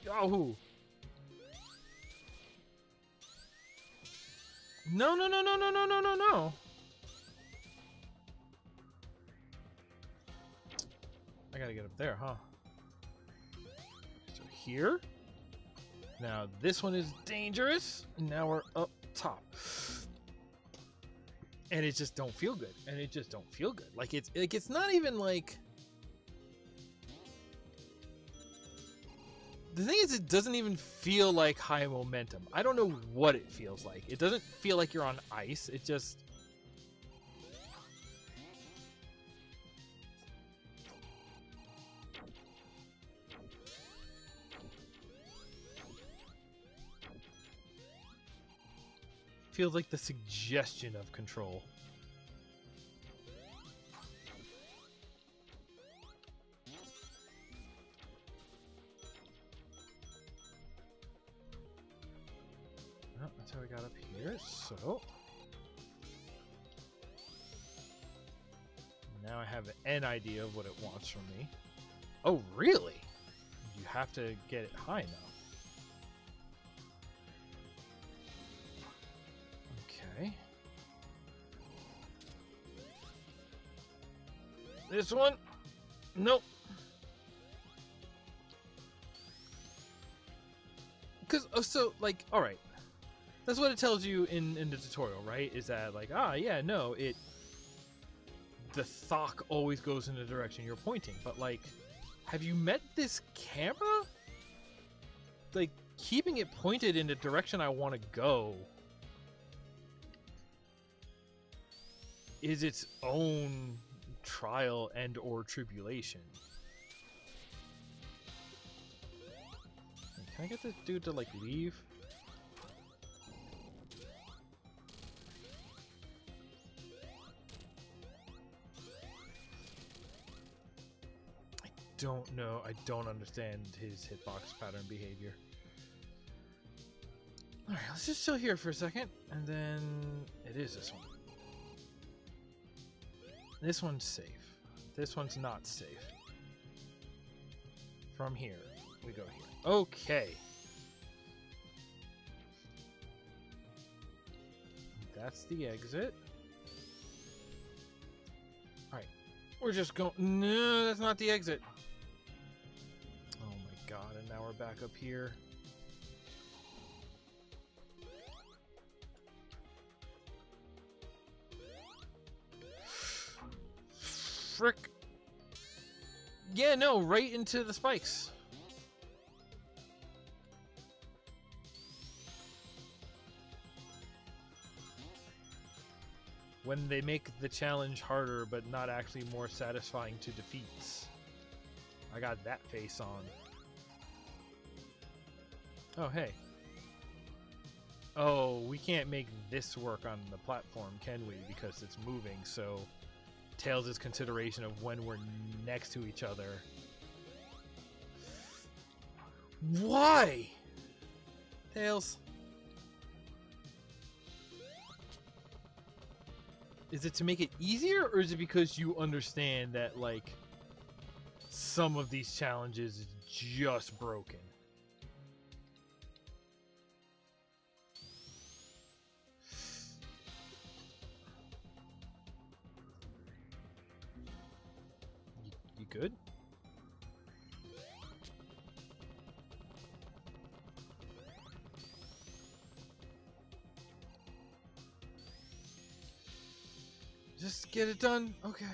Yahoo! No, no, no, no, no, no, no, no, no! I gotta get up there, huh? So here. Now this one is dangerous. Now we're up top. And it just don't feel good. And it just don't feel good. Like it's not even like... The thing is, it doesn't even feel like high momentum. I don't know what it feels like. It doesn't feel like you're on ice. It just... feels like the suggestion of control. Oh, that's how we got up here, so... Now I have an idea of what it wants from me. Oh, really? You have to get it high enough. Okay. This one? Nope. Because, oh, so, like, alright. That's what it tells you in the tutorial, right? Is that, like, yeah, no, the thock always goes in the direction you're pointing. But, like, have you met this camera? Like, keeping it pointed in the direction I want to go is its own trial and or tribulation. Can I get this dude to, like, leave? I don't know. I don't understand his hitbox pattern behavior. Alright, let's just chill here for a second. And then it is this one. This one's safe. This one's not safe. From here, we go here. Okay. That's the exit. Alright. We're just going... No, that's not the exit. Oh my god, and now we're back up here. Frick. Yeah, no, right into the spikes. When they make the challenge harder, but not actually more satisfying to defeats. I got that face on. Oh, hey. Oh, we can't make this work on the platform, can we? Because it's moving, so... Tails' consideration of when we're next to each other. Why? Tails. Is it to make it easier, or is it because you understand that, like, some of these challenges is just broken? You good? Just get it done. Okay.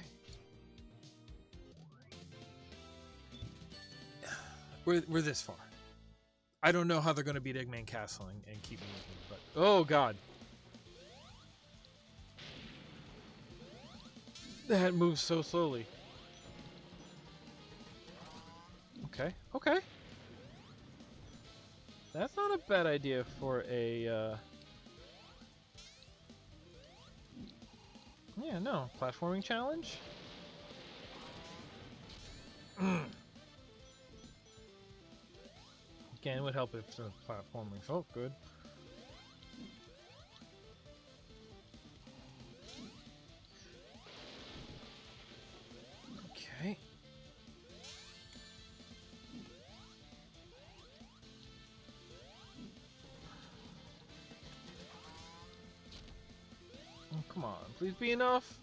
We're this far. I don't know how they're going to beat Eggman Castle and keep moving, but... Oh, God. That moves so slowly. Okay, okay. That's not a bad idea for a Yeah, no. Platforming challenge? Again, would help if the platforming felt good. Okay. Oh, come on, please be enough.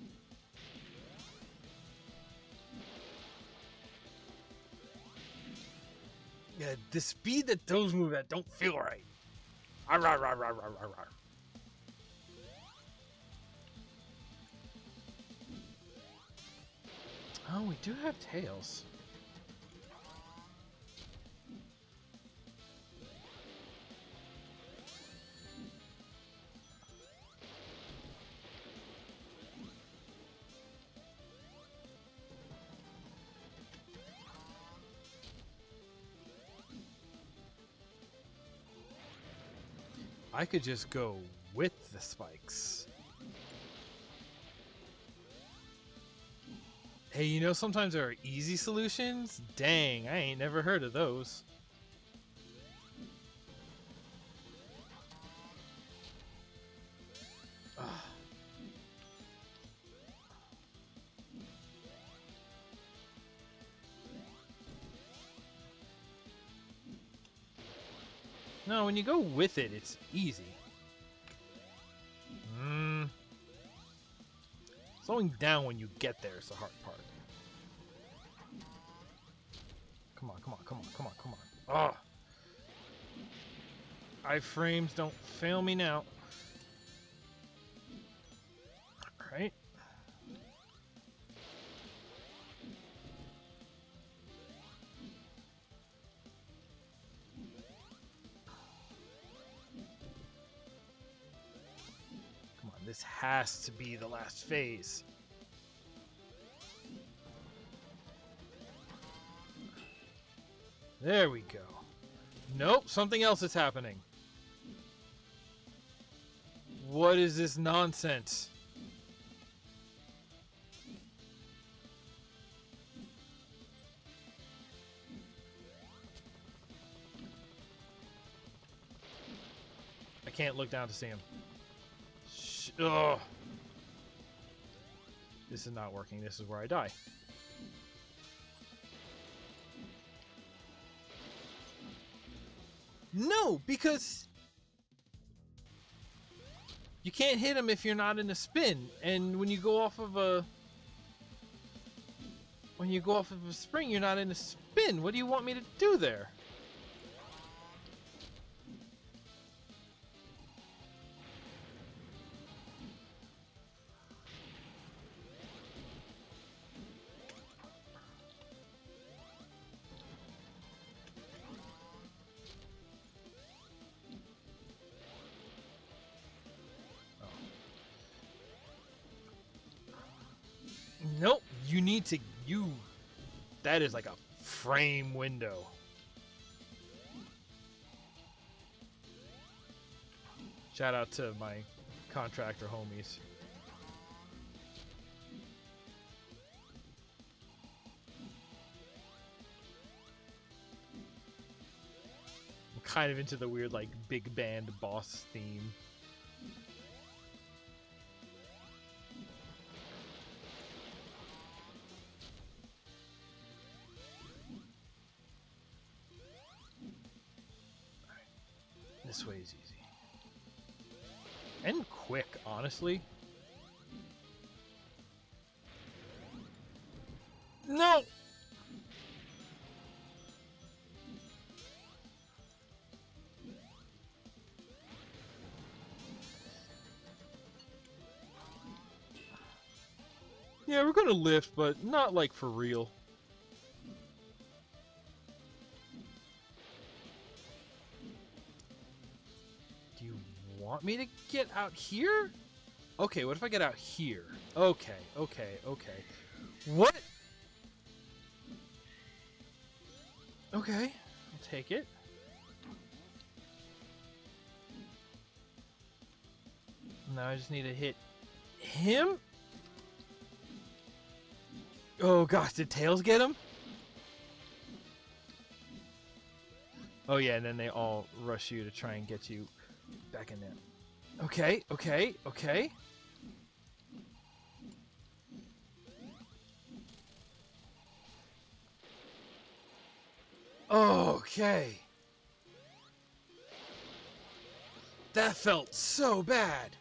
Yeah, the speed that those move at don't feel right. Arr, arr, arr, arr, arr, arr. Oh, we do have tails. I could just go with the spikes. Hey, you know, sometimes there are easy solutions? Dang, I ain't never heard of those. Ugh. No, when you go with it, it's easy. Slowing down when you get there is the hard part. Come on, come on, come on, come on, come on. Ugh. Iframes, don't fail me now. Alright. Come on, this has to be the last phase. There we go. Nope, something else is happening. What is this nonsense? I can't look down to see him. Ugh. This is not working. This is where I die. No, because you can't hit him if you're not in a spin. And when you go off of a spring, you're not in a spin. What do you want me to do there? Nope, you need to, that is like a frame window. Shout out to my contractor homies. I'm kind of into the weird like big band boss theme. This way is easy. And quick, honestly. No! Yeah, we're gonna lift, but not like for real. Want me to get out here? Okay, what if I get out here? Okay. What? Okay, I'll take it. Now I just need to hit him. Oh gosh, did Tails get him? Oh yeah, and then they all rush you to try and get you back in there. Okay, okay, okay. Okay. That felt so bad.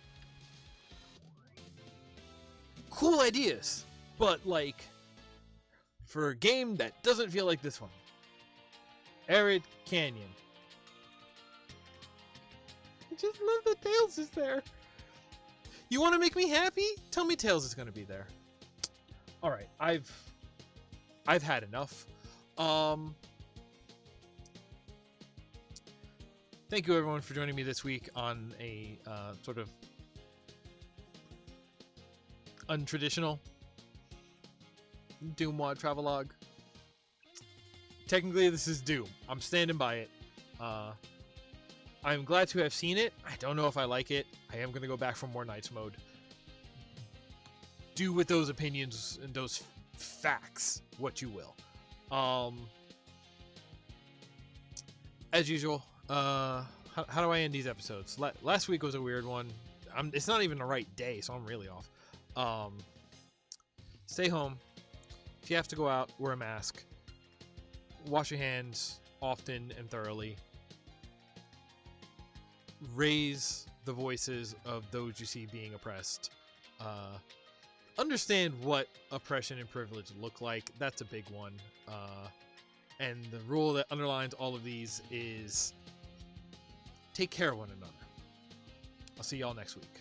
Cool ideas, but like for a game that doesn't feel like this one. Arid Canyon. I just love that Tails is there. You want to make me happy? Tell me Tails is going to be there. All right, I've had enough. Thank you everyone for joining me this week on a sort of untraditional DooM WAD Travelogue. Technically, this is DooM. I'm standing by it. I'm glad to have seen it. I don't know if I like it. I am going to go back for more Nights mode. Do with those opinions and those facts what you will. As usual, how do I end these episodes? Last week was a weird one. It's not even the right day, so I'm really off. Stay home. If you have to go out, wear a mask. Wash your hands often and thoroughly. Raise the voices of those you see being oppressed. Understand what oppression and privilege look like. That's a big one. And the rule that underlines all of these is take care of one another. I'll see y'all next week.